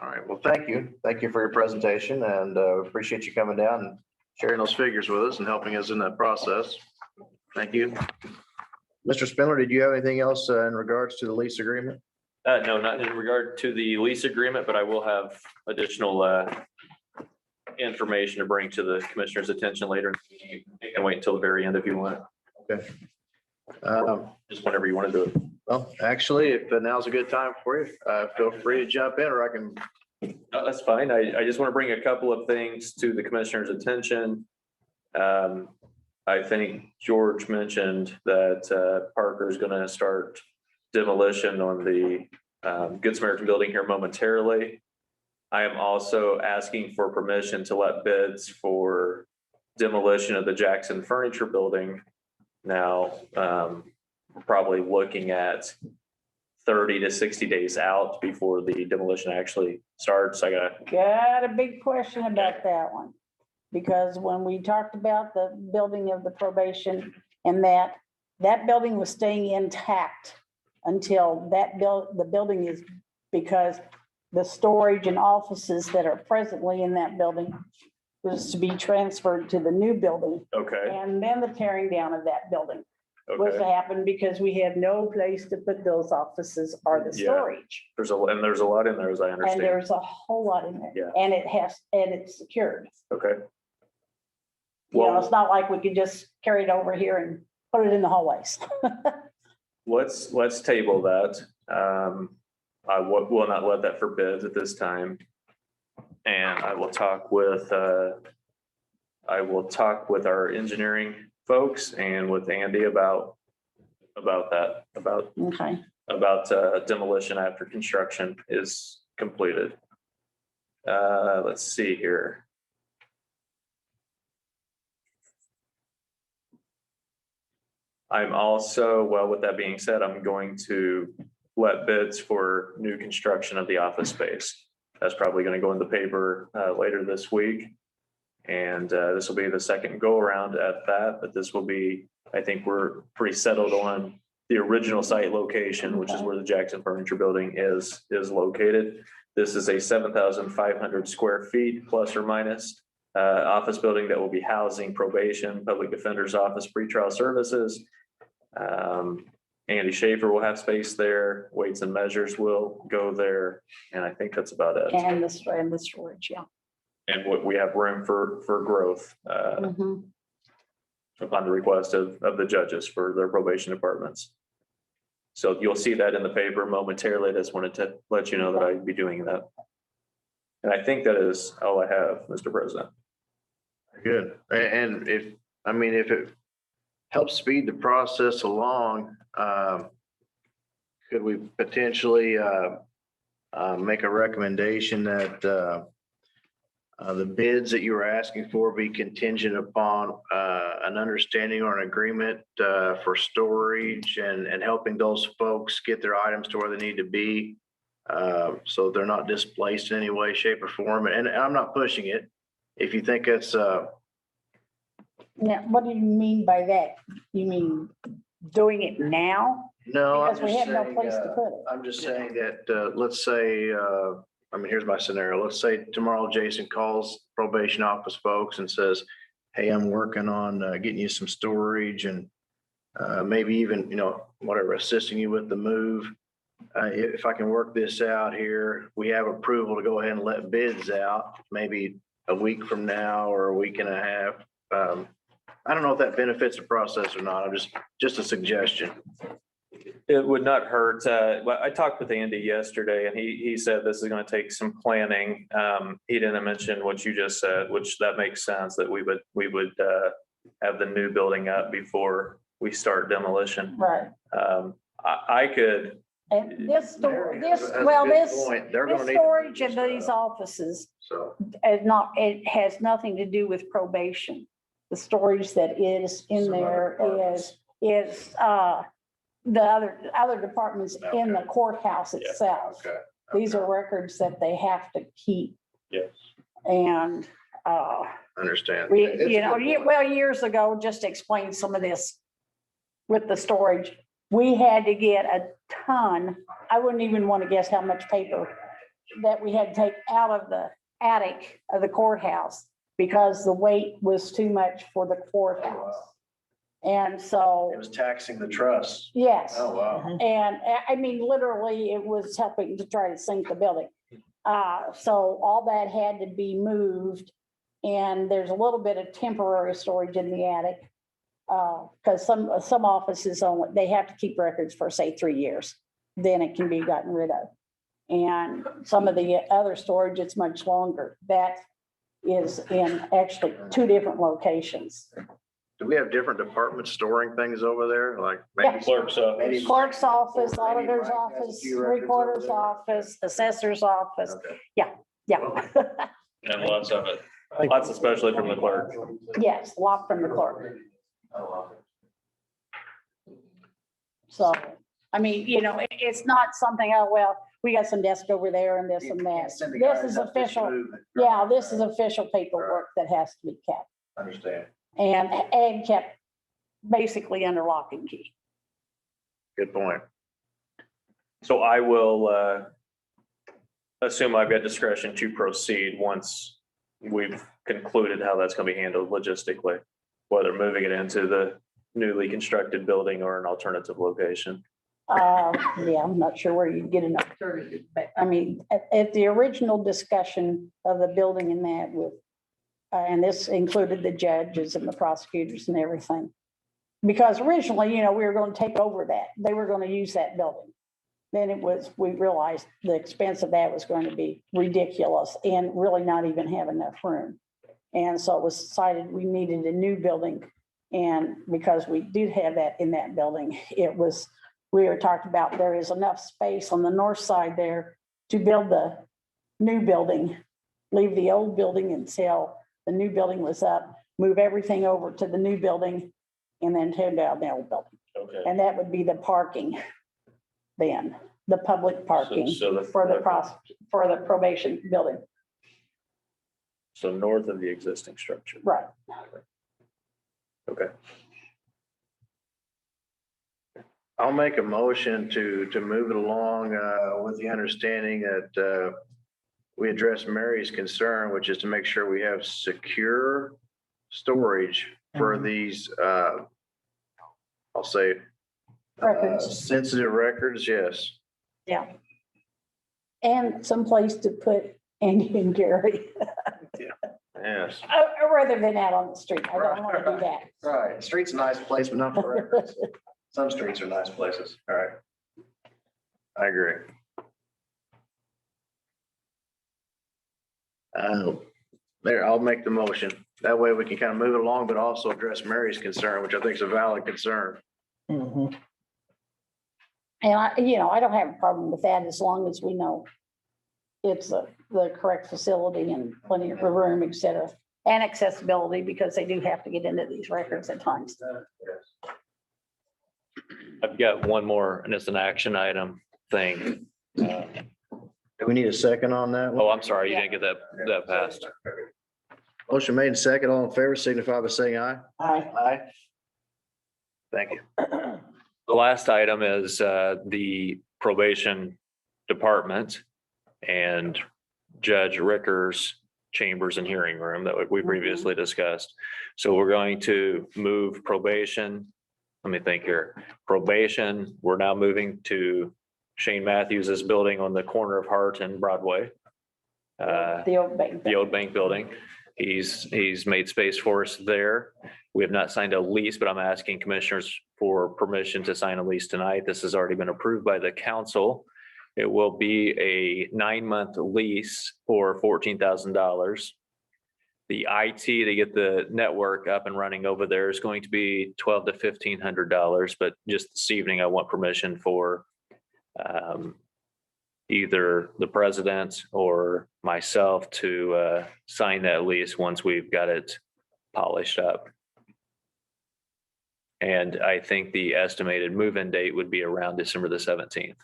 All right, well, thank you. Thank you for your presentation and appreciate you coming down and sharing those figures with us and helping us in that process. Thank you. Mr. Spindler, did you have anything else in regards to the lease agreement?
No, not in regard to the lease agreement, but I will have additional information to bring to the commissioner's attention later. You can wait until the very end if you want.
Okay.
Just whenever you want to do it.
Well, actually, if now's a good time for you, feel free to jump in or I can.
No, that's fine. I just want to bring a couple of things to the commissioner's attention. I think George mentioned that Parker is going to start demolition on the Good Samaritan building here momentarily. I am also asking for permission to let bids for demolition of the Jackson Furniture Building. Now, we're probably looking at 30 to 60 days out before the demolition actually starts.
Got a big question about that one. Because when we talked about the building of the probation and that building was staying intact until the building is, because the storage and offices that are presently in that building was to be transferred to the new building.
Okay,
And then the tearing down of that building was to
okay.
happen because we had no place to put those offices or the
Yeah.
storage.
There's a lot in there, as I
And
understand.
there's a whole lot in there.
Yeah.
And it's secured.
Okay.
You know,
Well,
it's not like we could just carry it over here and put it in the hallways.
let's table that. I will not let that for bids at this time. And I will talk with our engineering folks and with Andy about that,
Okay.
about demolition after construction is completed. Let's see here. I'm also, well, with that being said, I'm going to let bids for new construction of the office space. That's probably going to go in the paper later this week. And this will be the second go around at that, but this will be, I think we're pretty settled on the original site location, which is where the Jackson Furniture Building is located. This is a 7,500 square feet plus or minus office building that will be housing probation, public defender's office, pretrial services. Andy Schaefer will have space there. Weights and Measures will go there. And I think that's about it.
And the storage, yeah.
And what we have room for growth
Mhm.
upon the request of the judges for their probation departments. So you'll see that in the paper momentarily. I just wanted to let you know that I'd be doing that. And I think that is all I have, Mr. President.
Good. And if it helps speed the process along, could we potentially make a recommendation that the bids that you were asking for be contingent upon an understanding or an agreement for storage and helping those folks get their items to where they need to be, so they're not displaced in any way, shape, or form? And I'm not pushing it. If you think it's
Now, what do you mean by that? You mean doing it now?
no, I'm
Because we
just
have no
saying,
place to put it.
I'm just saying that, let's say, here's my scenario. Let's say tomorrow Jason calls probation office folks and says, hey, I'm working on getting you some storage and maybe even, whatever, assisting you with the move. If I can work this out here, we have approval to go ahead and let bids out, maybe a week from now or a week and a half. I don't know if that benefits the process or not. I'm just a suggestion.
It would not hurt. Well, I talked with Andy yesterday and he said this is going to take some planning. He didn't mention what you just said, which that makes sense, that we would have the new building up before we start demolition.
Right.
I could,
And this
That's a good point. They're gonna need to
storage
move
in
this
these
stuff.
offices
So,
it has nothing to do with probation. The storage that is in
Some other
there
departments.
is the other departments in the courthouse
Yeah.
itself.
okay.
These are records that they have to keep.
yes.
And
Understand.
we,
It's a good point.
well, years ago, just to explain some of this with the storage, we had to get a ton, I wouldn't even want to guess how much paper that we had to take out of the attic of the courthouse because the weight was too much for the courthouse. And so,
It was taxing the trust.
yes.
Oh, wow.
And I mean, literally, it was helping to try to sink the building. So all that had to be moved. And there's a little bit of temporary storage in the attic. Because some offices only, they have to keep records for, say, 3 years. Then it can be gotten rid of. And some of the other storage, it's much longer. That is in actually 2 different locations.
Do we have different departments storing things over there? Like maybe
Yeah.
Clerk's office.
Clerk's office, auditor's
Maybe Mike has a
office,
few records
recorder's
over there.
office, assessor's office.
Okay.
Yeah.
And lots of it, lots especially from the clerk.
Yes, locked from the clerk. So, I mean, it's not something, oh, well, we got some desk over there and this and that. This is official, yeah, this is official paperwork that has to be kept.
Understand.
And Ed kept basically under lock and key.
Good point.
So I will assume I've got discretion to proceed once we've concluded how that's gonna be handled logistically, whether moving it into the newly constructed building or an alternative location.
Yeah, I'm not sure where you'd get an alternative, but I mean, at the original discussion of the building and that with, and this included the judges and the prosecutors and everything. Because originally, we were going to take over that. They were going to use that building. Then we realized the expense of that was going to be ridiculous and really not even have enough room. And so it was decided we needed a new building. And because we did have that in that building, we were talking about there is enough space on the north side there to build the new building, leave the old building until the new building was up, move everything over to the new building, and then tear down the old building.
Okay.
And that would be the parking then, the public parking
So
for the probation building.
So north of the existing structure.
Right.
Okay.
I'll make a motion to move it along with the understanding that we address Mary's concern, which is to make sure we have secure storage for these, I'll say,
Records.
sensitive records, yes.
Yeah. And someplace to put Andy and Gary,
Yes.
rather than out on the street. I don't want to do that.
Right. Street's a nice place, but not for records. Some streets are nice places. All right. I agree. There, I'll make the motion. That way we can kind of move it along, but also address Mary's concern, which I think is a valid concern.
And I don't have a problem with that as long as we know it's the correct facility and plenty of room, et cetera, and accessibility, because they do have to get into these records at times.
I've got one more, and it's an action item thing.
Do we need a second on that one?
Oh, I'm sorry, you didn't get that passed.
Motion made and second. All in favor signify by saying aye.
Aye.
Aye. Thank you.
The last item is the probation department and Judge Ricker's chambers and hearing room that we previously discussed. So we're going to move probation. Let me think here. Probation, we're now moving to Shane Matthews's building on the corner of Hart and Broadway.
The old bank.
The old bank building. He's made space for us there. We have not signed a lease, but I'm asking commissioners for permission to sign a lease tonight. This has already been approved by the council. It will be a 9-month lease for $14,000. The IT to get the network up and running over there is going to be $1,200 to $1,500, but just this evening I want permission for either the president or myself to sign that lease once we've got it polished up. And I think the estimated move-in date would be around December the 17th.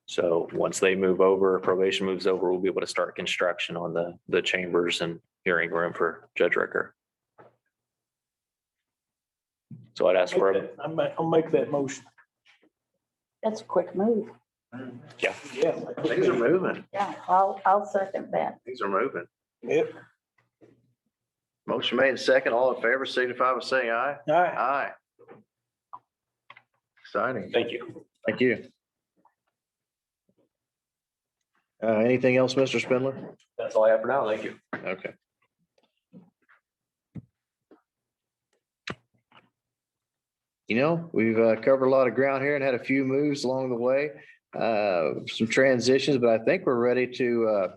So once they move over, probation moves over, we'll be able to start construction on the chambers and hearing room for Judge Ricker. So I'd ask for,
I'll make that motion.
That's a quick move.
Yeah.
Things are moving.
Yeah, I'll second that.
Things are moving.
Yep.
Motion made and second. All in favor signify by saying aye.
All right.
Aye. Exciting.
thank you.
Thank you. Anything else, Mr. Spindler?
That's all I have for now. Thank you.
Okay. We've covered a lot of ground here and had a few moves along the way, some transitions, but I think we're ready to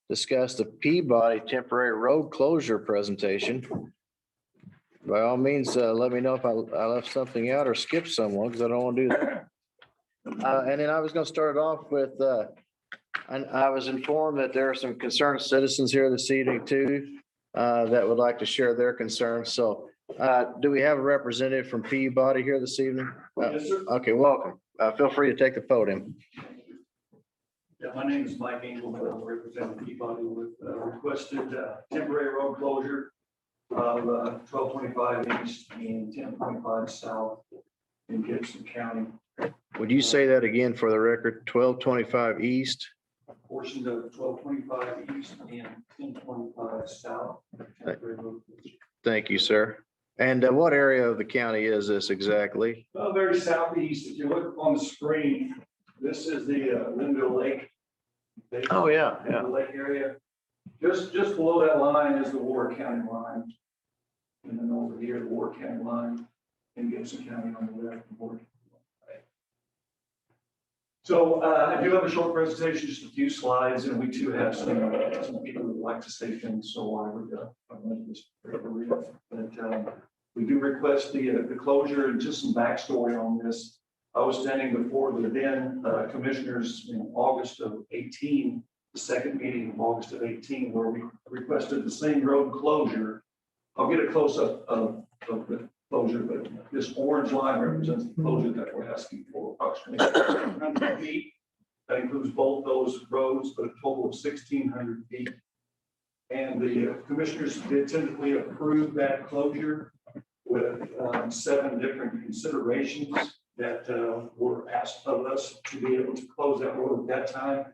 discuss the Peabody temporary road closure presentation. By all means, let me know if I left something out or skipped someone, because I don't want to do that. And then I was going to start it off with, I was informed that there are some concerned citizens here this evening too, that would like to share their concerns. So Do we have a representative from Peabody here this evening?
Yes, sir.
Okay, welcome. Feel free to take the podium.
Yeah, my name is Mike Engel, representing Peabody with requested temporary road closure of 1225 east and 1025 south in Gibson County.
Would you say that again for the record? 1225 east?
Portions of 1225 east and 1025 south. Temporary road closure.
Thank you, sir. And what area of the county is this exactly?
Very southeast. If you look on the screen, this is the Linville Lake.
Oh, yeah,
The lake area. Just below that line is the Ward County line. And then over here, the Ward County line in Gibson County on the left. So I do have a short presentation, just a few slides, and we too have some people who would like to say things, so I would make this very brief. But we do request the closure and just some backstory on this. I was standing before the then commissioners in August of 18, the second meeting of August of 18, where we requested the same road closure. I'll get a close up of the closure, but this orange line represents the closure that we're asking for, approximately 1,600 feet. That includes both those roads, but a total of 1,600 feet. And the commissioners did tentatively approve that closure with 7 different considerations that were asked of us to be able to close that road at that time.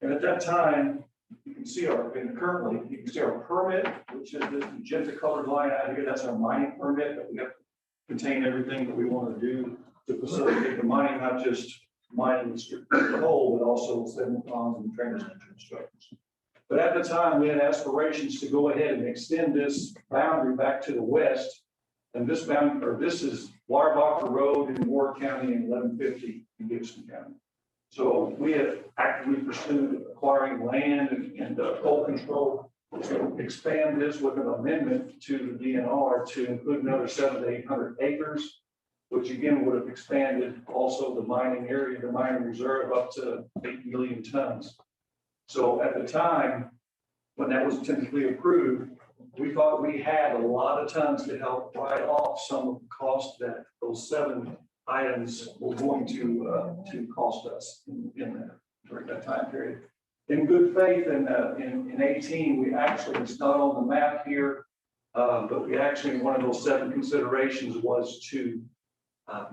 And at that time, you can see currently, you can see our permit, which is this magenta colored line out here. That's our mining permit that we have to contain everything that we want to do to facilitate the mining, not just mining the coal, but also sediment ponds and drainage structures. But at the time, we had aspirations to go ahead and extend this boundary back to the west. And this boundary, or this is Warbacher Road in Ward County and 1150 in Gibson County. So we have actively pursued acquiring land and coal control to expand this with an amendment to the DNR to include another 700 to 800 acres, which again would have expanded also the mining area, the mining reserve up to 8 million tons. So at the time, when that was tentatively approved, we thought we had a lot of tons to help write off some of the cost that those 7 items were going to cost us during that time period. In good faith, in 18, we actually, it's not on the map here, but we actually, one of those 7 considerations was to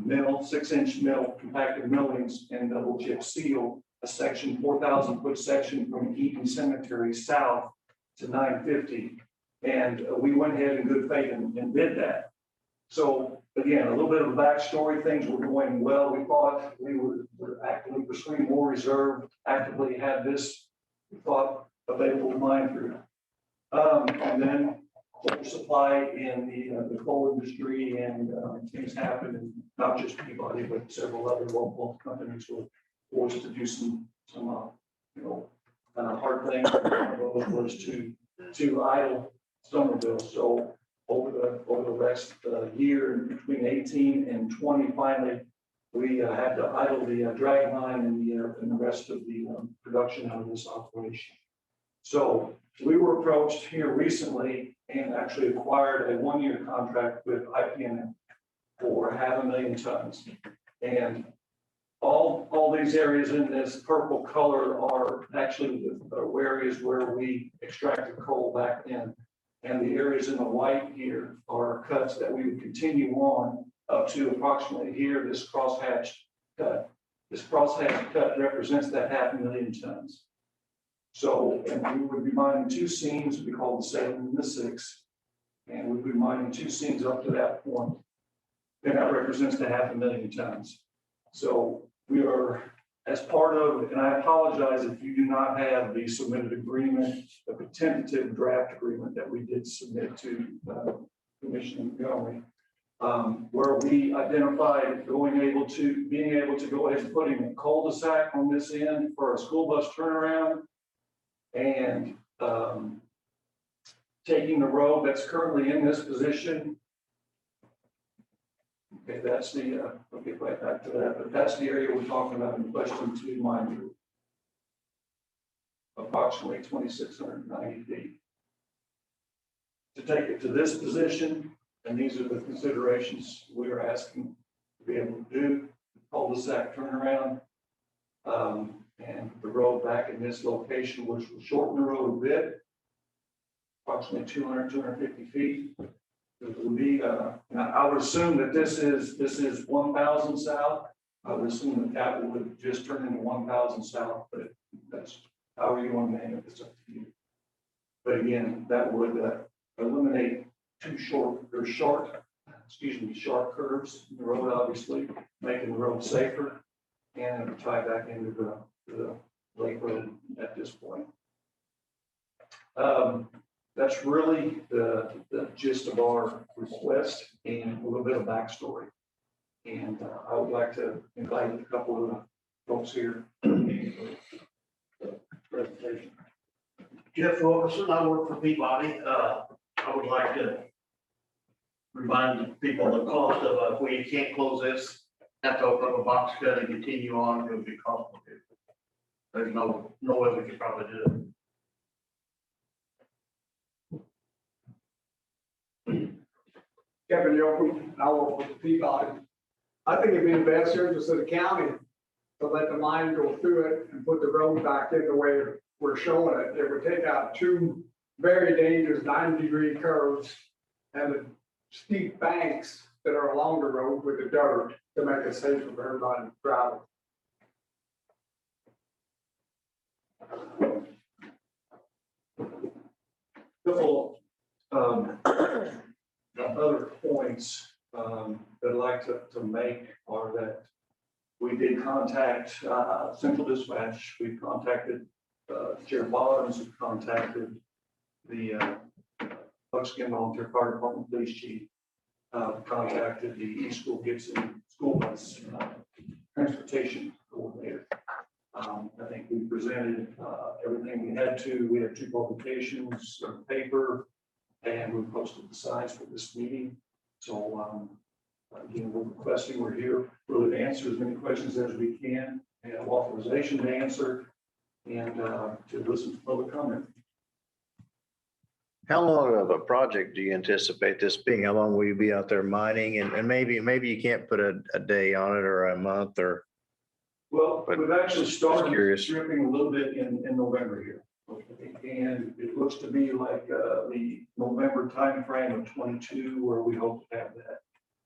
mill 6-inch mill, compacted millings and double chip seal a section, 4,000 foot section from Eaton Cemetery south to 950. And we went ahead in good faith and did that. So again, a little bit of a backstory, things were going well. We thought we were actively pursuing more reserve, actively had this, we thought, available to mine through. And then oversupply in the coal industry and things happened, and not just Peabody, but several other local companies were forced to do some hard things. One of those was to idle Somerville. So over the next year, between 18 and 20, finally, we had to idle the drag line and the rest of the production out of this operation. So we were approached here recently and actually acquired a 1-year contract with IPM for 500,000 tons. And all these areas in this purple color are actually the areas where we extracted coal back in. And the areas in the white here are cuts that we would continue on up to approximately here, this crosshatch cut. This crosshatch cut represents that 500,000 tons. So, and we would be mining 2 seams, we call the 7 and the 6. And we'd be mining 2 seams up to that point. And that represents the 500,000 tons. So we are, as part of, and I apologize if you do not have the submitted agreement, the tentative draft agreement that we did submit to Commissioner Montgomery, where we identified being able to go ahead and putting a cul-de-sac on this end for a school bus turnaround, and taking the road that's currently in this position. Okay, that's the, I'll get right back to that, but that's the area we're talking about in question 2, mind you. Approximately 2,690 feet. To take it to this position, And these are the considerations we're asking to be able to do. Cul-de-sac turnaround. And the road back in this location, which will shorten the road a bit. Approximately 250 feet. It will be, now I would assume that this is 1,000 south. I would assume that would just turn into 1,000 south, but that's however you want to name it, it's up to you. But again, that would eliminate sharp curves in the road, obviously, making the road safer and tie back into the lake road at this point. That's really the gist of our request and a little bit of backstory. And I would like to invite a couple of folks here. Presentation.
Jeff Wilkerson, I work for Peabody. I would like to remind people the cost of, if we can't close this, have to open up a box cut and continue on, it would be costly. There's no way we could probably do it.
Kevin Yokel, I work with Peabody. I think it'd be in the best interest of the county to let the mine go through it and put the road back in the way we're showing it. It would take out two very dangerous 90-degree curves and the steep banks that are along the road with the dirt to make it safer for everybody to travel.
Couple other points that I'd like to make are that we did contact Central Dispatch. We contacted Sheriff Bottoms. We contacted the Buckskin Volunteer Fire Department Police Chief. Contacted the East School Gibson School Bus Transportation Coordinator. I think we presented everything we had to. We had 2 publications of paper, and we posted the signs for this meeting. So again, we're here really to answer as many questions as we can, and have authorization to answer, and to listen to public comment.
How long of a project do you anticipate this being? How long will you be out there mining? And maybe you can't put a day on it or a month or.
Well,
But
we've actually started
curious.
stripping a little bit in November here. Okay. And it looks to be like the November timeframe of 22, where we hope to have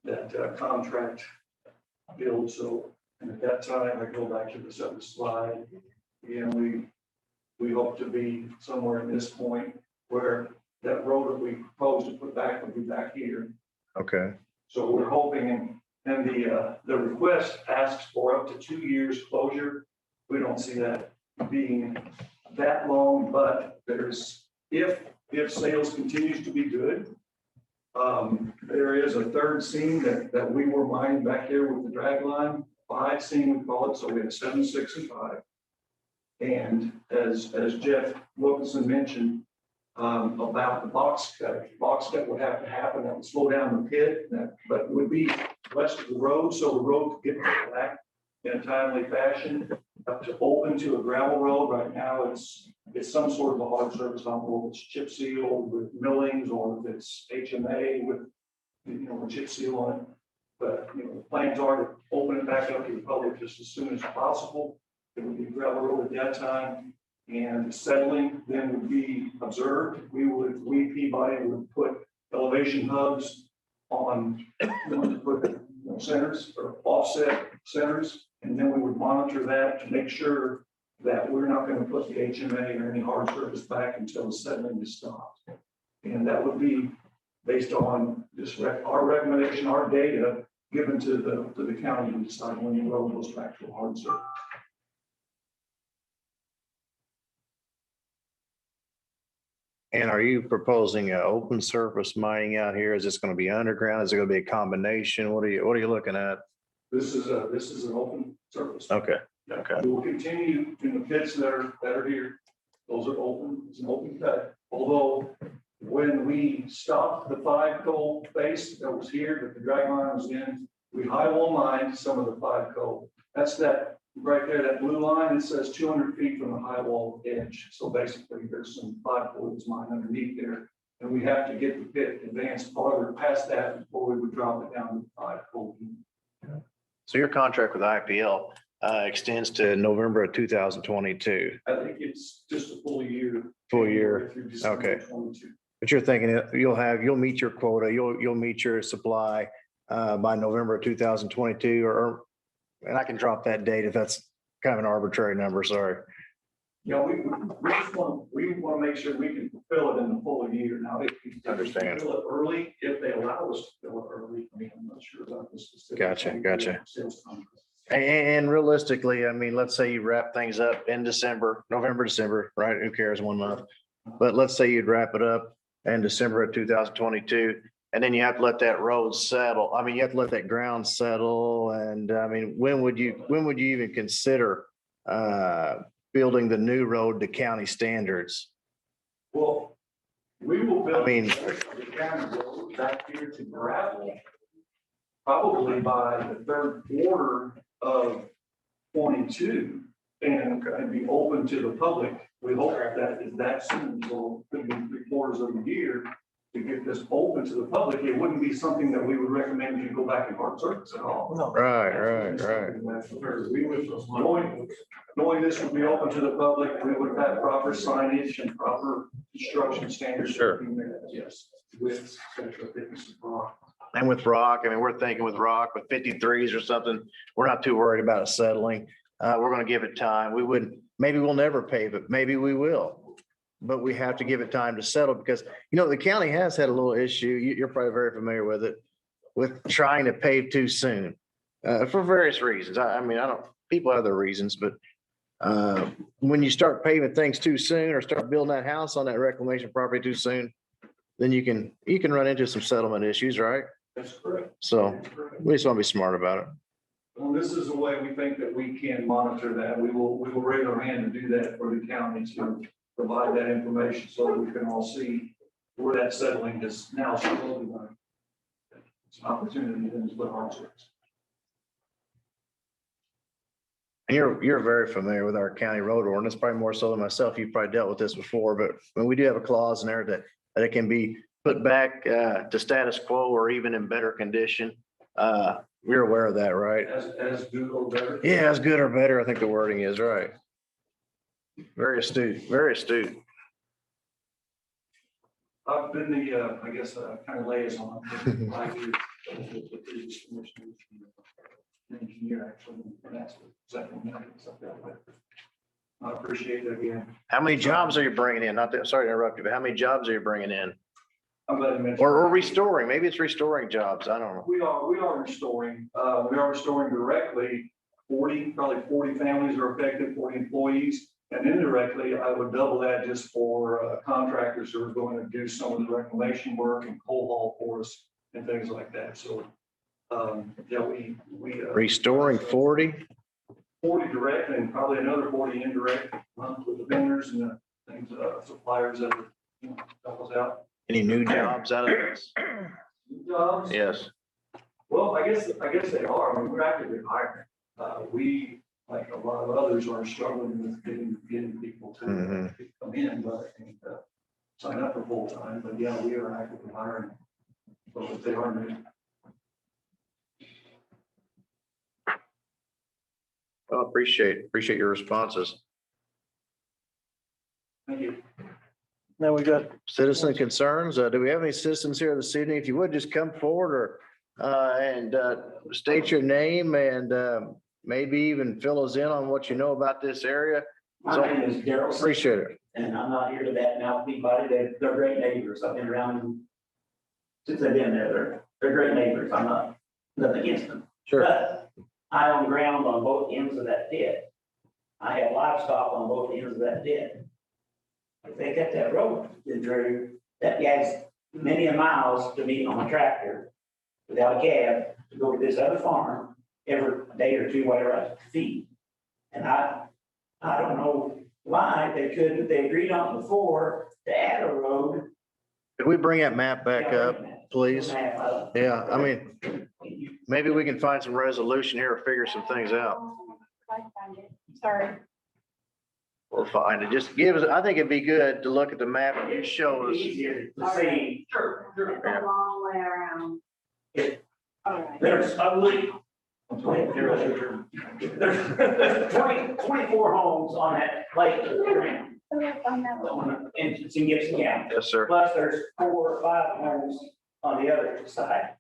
that contract build. So, and at that time, I go back to this other slide, and we hope to be somewhere in this point where that road that we propose to put back will be back here.
Okay.
So we're hoping, and the request asks for up to 2 years closure. We don't see that being that long, but there's, if sales continues to be good, there is a third seam that we were mining back there with the drag line, 5 seam we call it. So we have 7, 6, and 5. And as Jeff Wilkinson mentioned, about the box cut. The box cut would have to happen. That would slow down the pit, but it would be west of the road, so the road could get back in a timely fashion up to open to a gravel road. Right now, it's some sort of a hard surface. I don't know if it's chip seal with millings or if it's HMA with a chip seal on it. But the plans are to open it back up to the public just as soon as possible. It would be gravel road at that time. And settling then would be observed. We Peabody would put elevation hubs on, put centers or offset centers, and then we would monitor that to make sure that we're not going to put the HMA or any hard surface back until the settling is stopped. And that would be based on just our recommendation, our data given to the county to decide when the road goes back to a hard surface.
And are you proposing an open surface mining out here? Is this going to be underground? Is it going to be a combination? What are you looking at?
This is an open surface.
Okay. Okay.
We will continue in the pits that are here. Those are open. It's an open cut. Although when we stopped the 5 coal face that was here, that the drag line was in, we high wall mined some of the 5 coal. That's that right there, that blue line. It says 200 feet from the high wall edge. So basically, there's some 5 coal that's mined underneath there, And we have to get the pit advanced farther past that before we would drop it down to 5 cold.
So your contract with IPL extends to November of 2022.
I think it's just a full year.
Full year.
January through December
Okay.
22.
But you're thinking that you'll meet your quota, you'll meet your supply by November of 2022 or, and I can drop that date if that's kind of an arbitrary number, sorry.
Yeah, we just want to make sure we can fulfill it in the full year. Now, if we
Understand.
fill it early, if they allow us to fill it early, I mean, I'm not sure about this.
Gotcha. And realistically, I mean, let's say you wrap things up in December, November, December, right? Who cares, 1 month? But let's say you'd wrap it up in December of 2022, and then you have to let that road settle. I mean, you have to let that ground settle. And I mean, when would you even consider building the new road to county standards?
Well, we will build.
I mean-
The county road back here to gravel, probably by the third quarter of 22, and be open to the public. We hope that is that soon, so it could be 3/4 of the year to get this open to the public. It wouldn't be something that we would recommend you go back and hard surface at all.
Right.
We would, knowing this would be open to the public, we would have proper signage and proper construction standards.
Sure.
Yes, with central thickness of rock.
And with rock, I mean, we're thinking with rock, with 53s or something, we're not too worried about it settling. We're gonna give it time. Maybe we'll never pave it, maybe we will. But we have to give it time to settle because, the county has had a little issue, you're probably very familiar with it, with trying to pave too soon, for various reasons. I mean, people have their reasons, but when you start paving things too soon or start building that house on that reclamation property too soon, then you can run into some settlement issues, right?
That's correct.
So
That's correct.
we just want to be smart about it.
Well, this is a way we think that we can monitor that. We will raise our hand to do that for the county to provide that information so that we can all see where that settling is now slowly going. It's an opportunity to split hard surface.
And you're very familiar with our county road ordinance, probably more so than myself. You've probably dealt with this before, but when we do have a clause in there that it can be put back to status quo or even in better condition. We're aware of that, right?
As good or better.
Yeah, as good or better, I think the wording is right. Very astute, very astute.
I've been the, I guess, kind of liaison for 5 years. With the previous commissioners, engineer actually, and that's what second night, something like that. I appreciate it again.
How many jobs are you bringing in? Sorry to interrupt you, but how many jobs are you bringing in?
I'm glad you mentioned.
Or restoring, maybe it's restoring jobs, I don't know.
We are restoring, directly 40 families are affected, 40 employees. And indirectly, I would double that just for contractors who are going to do some of the reclamation work and coal haul for us and things like that. So, we.
Restoring 40?
40 direct and probably another 40 indirect with the vendors and the things, suppliers that are, help us out.
Any new jobs out of this?
Jobs?
Yes.
Well, I guess they are. I mean, we're actively hiring. We, like a lot of others, are struggling with getting people to come in, but sign up for full time. But yeah, we are actively hiring. So if they are new.
Well, appreciate your responses.
Thank you.
Now we got
Citizen concerns. Do we have any citizens here this evening? If you would just come forward and state your name and maybe even fill us in on what you know about this area.
My name is Daryl.
Appreciate it.
And I'm not here to badmouth anybody. They're great neighbors. I've been around them since they've been there. They're great neighbors. I'm not, nothing against them.
Sure.
But I own ground on both ends of that pit. I have livestock on both ends of that pit. If they cut that road through, that adds many a miles to me on a tractor without a cab to go to this other farm every day or two, whatever I feed. And I don't know why they couldn't, but they agreed on it before to add a road.
Could we bring that map back up, please? Yeah, I mean, maybe we can find some resolution here or figure some things out.
I find it. Sorry.
we'll find it. Just give us, I think it'd be good to look at the map and you show us.
Easier to see.
Sure, sure.
It's a long way around. All right.
There's ugly. There's 24 homes on that lake. It's in Gibson County.
Yes, sir.
Plus there's 4 or 5 homes on the other side.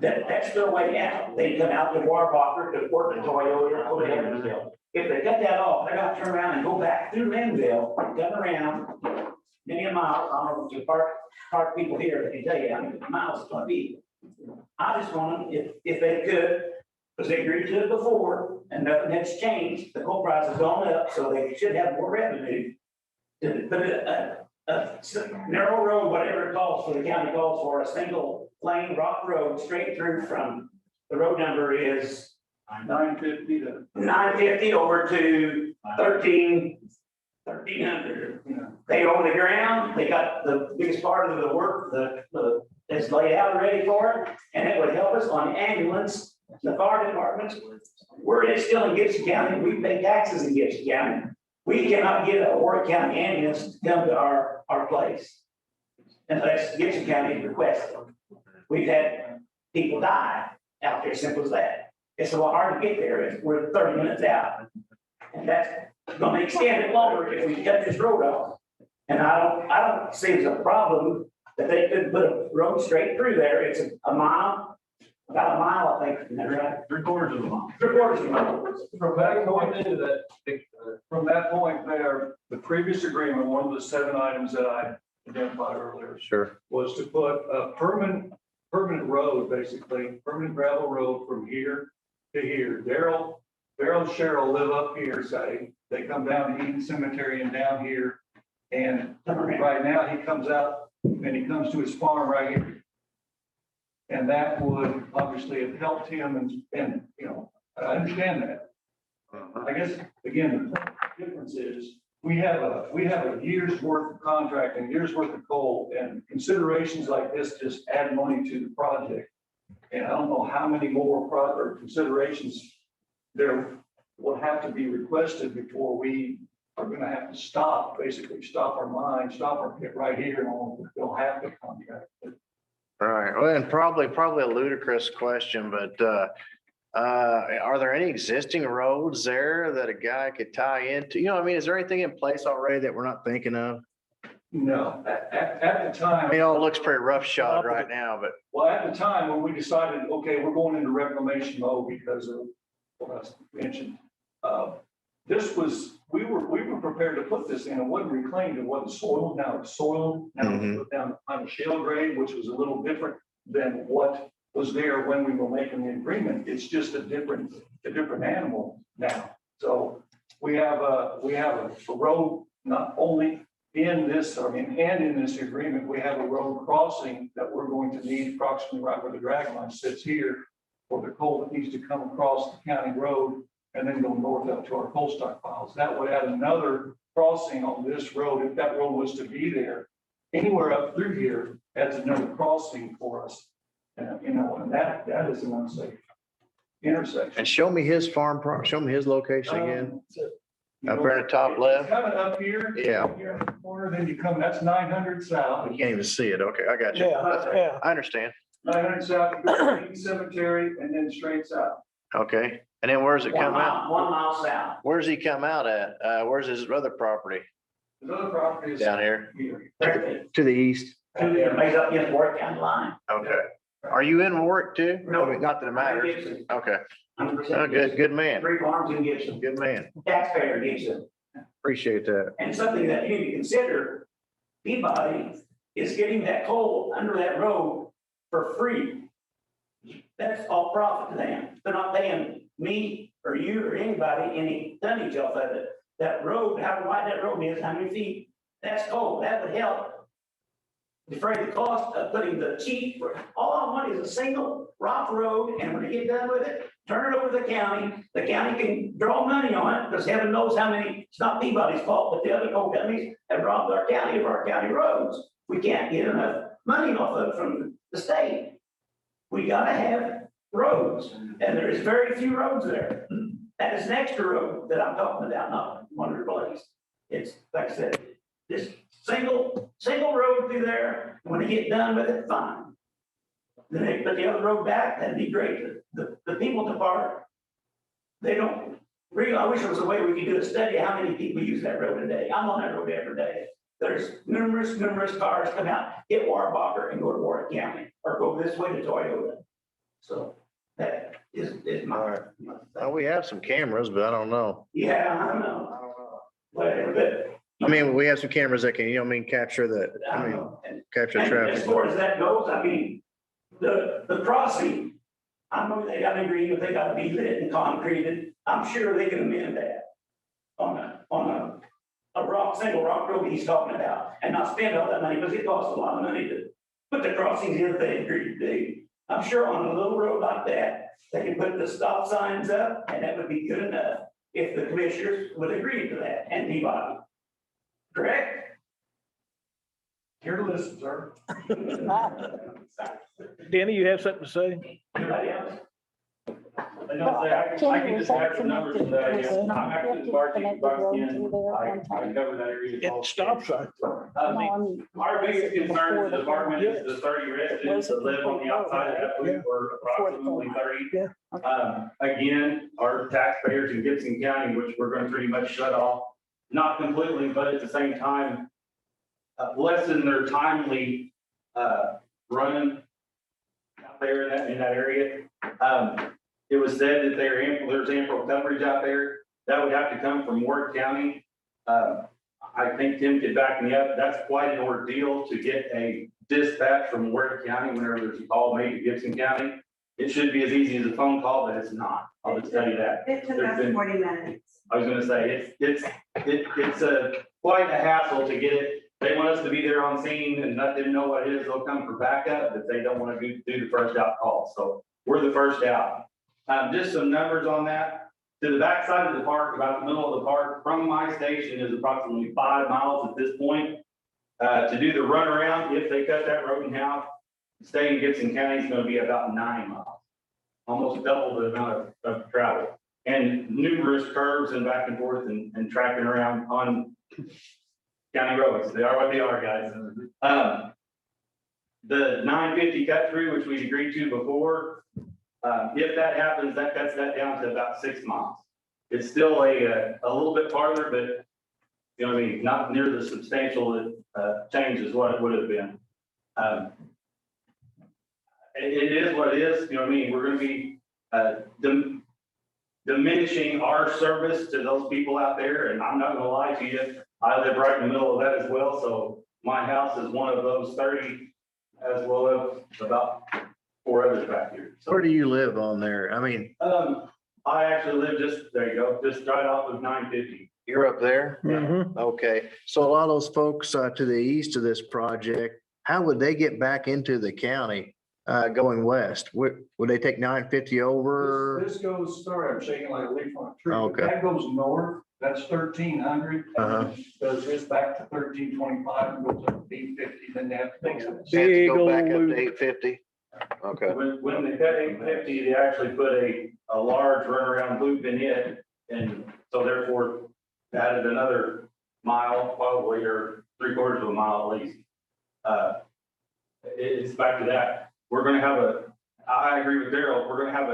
That's their way out. They come out to Warbacher to work the Toyota or Evansville. If they cut that off, they got to turn around and go back through Linville, come around many a mile. I don't know if park people here that can tell you how many miles it's gonna be. I just want them, if they could, because they agreed to it before and nothing has changed, the coal price has gone up, so they should have more revenue. To put a narrow road, whatever it calls for, the county calls for, a single lane rock road straight through from, the road number is
950 to.
950 over to 1300. They own the ground, they got the biggest part of the work, it's laid out ready for it, and it would help us on ambulance, the fire departments. We're still in Gibson County, we pay taxes in Gibson County. We cannot get a Warwick County ambulance to come to our place unless Gibson County requests them. We've had people die out there, simple as that. It's a lot hard to get there. We're 30 minutes out. And that's gonna extend it longer if we cut this road off. And I don't see it's a problem that they could put a road straight through there. It's a mile, about a mile, I think, isn't that right?
3/4 of a mile.
3/4 of a mile.
From that point into that, from that point there, the previous agreement, one of the 7 items that I identified earlier
Sure.
was to put a permanent road, basically, permanent gravel road from here to here. Daryl and Cheryl live up here, say, they come down to Eden Cemetery and down here. And right now he comes out and he comes to his farm right here. And that would obviously have helped him and, you know, I understand that. I guess, again, the difference is we have a year's worth of contract and year's worth of coal, and considerations like this just add money to the project. And I don't know how many more considerations there will have to be requested before we are gonna have to basically stop our mine, stop our pit right here, and we'll have the contract.
All right. Well, and probably a ludicrous question, but are there any existing roads there that a guy could tie into? You know, I mean, is there anything in place already that we're not thinking of?
No, at the time.
I mean, it all looks pretty roughshod right now, but.
Well, at the time when we decided, okay, we're going into reclamation mode because of what I mentioned. We were prepared to put this in. It wasn't reclaimed, it wasn't soiled. Now it's soiled. Now it's put down on a shale grade, which was a little different than what was there when we were making the agreement. It's just a different animal now. So we have a road not only in this, and in this agreement, we have a road crossing that we're going to need approximately right where the drag line sits here, for the coal that needs to come across the county road and then go north up to our coal stockpiles. That would add another crossing on this road. If that road was to be there, anywhere up through here, adds another crossing for us. You know, and that is an unsafe intersection.
And show me his show me his location again. Up there in the top left.
Coming up here.
Yeah.
Here in the corner, then you come, that's 900 south.
You can't even see it. Okay, I got you.
Yeah.
I understand.
900 south, you go to Eden Cemetery and then straight south.
Okay. And then where's it come out?
1 mile south.
Where's he come out at? Where's his other property?
The other property is
Down here?
Here.
To the east?
Made up against Warwick County line.
Okay. Are you in Warwick too?
No.
I mean, not that it matters.
Gibson.
Okay.
100%
Oh, good man.
3 farms in Gibson.
Good man.
Taxpayer Gibson.
Appreciate that.
And something that you need to consider, Peabody is getting that coal under that road for free. That's all profit to them. They're not paying me or you or anybody any tonnage off of it. That road, how wide that road is, how many feet, that's coal. That would help defray the cost of putting the cheap, all I want is a single rock road, and when they get done with it, turn it over to the county can draw money on it, because heaven knows how many, it's not Peabody's fault, but the other coal companies have robbed our county of our county roads. We can't get enough money off of it from the state. We gotta have roads, and there is very few roads there. That is an extra road that I'm talking about, want to replace. It's, like I said, this single road through there, when they get done with it, fine. Then they put the other road back, that'd be great. The people at the park, they don't, really, I wish there was a way we could do a study of how many people use that road a day. I'm on that road every day. There's numerous cars come out, hit Warbacher and go to Warwick County, or go this way to Toyota. So that is my.
All right. We have some cameras, but I don't know.
Yeah, I know. Whatever, but.
I mean, we have some cameras that can, capture that, capture
And
traffic.
as far as that goes, I mean, the crossing, I know they gotta agree, if they gotta be lit and concreted, I'm sure they can amend that. On a single rock road he's talking about, and not spend all that money, because it costs a lot of money to put the crossings in if they agree to do. I'm sure on a little road like that, they can put the stop signs up, and that would be good enough if the commissioners would agree to that, and anybody. Correct?
Here to listen, sir.
Danny, you have something to say?
Anybody else?
I can just add some numbers to that. I'm actually barking, I
cover that area. It stops right.
Our biggest concern as a department is the 30 residents that live on the outside of that loop, or approximately 30. Again, our taxpayers in Gibson County, which we're going to pretty much shut off, not completely, but at the same time, lessen their timely run out there in that area. It was said that there's ample coverage out there. That would have to come from Warwick County. I think Tim could back me up. That's quite an ordeal to get a dispatch from Warwick County whenever there's a call made to Gibson County. It should be as easy as a phone call, but it's not. I'll just tell you that.
It took us 40 minutes.
I was gonna say, it's quite a hassle to get it. They want us to be there on scene and let them know what it is. They'll come for backup, but they don't want to do the first out call. So we're the first out. Just some numbers on that. To the backside of the park, about the middle of the park, from my station is approximately 5 miles at this point. To do the runaround, if they cut that road in half, staying in Gibson County is going to be about 9 miles. Almost double the amount of travel. And numerous curves and back and forth and tracking around on county roads. They are what they are, guys. The 950 cut through, which we agreed to before, if that happens, that cuts that down to about 6 miles. It's still a little bit farther, but you know what I mean, not near the substantial change as what it would have been. It is what it is. You know what I mean? We're going to be diminishing our service to those people out there. And I'm not going to lie to you. I live right in the middle of that as well. So my house is one of those 30, as well as about 4 others back here. So,
where do you live on there? I mean,
I actually live there you go, just right off of 950.
you're up there?
Mhm.
Okay. So a lot of those folks to the east of this project, how would they get back into the county going west? Would they take 950 over?
This goes, sorry, I'm shaking like a leaf on a tree.
Okay.
That goes north, that's 1300.
Uh-huh.
Goes this back to 1325 and goes up to 850, then they have to take some.
They have to
Big
go back
old
up
loop.
to 850? Okay.
When they cut 850, they actually put a large runaround loop in it. And so therefore added another mile, probably, or 3/4 of a mile at least. It's back to that. We're going to have I agree with Daryl, we're going to have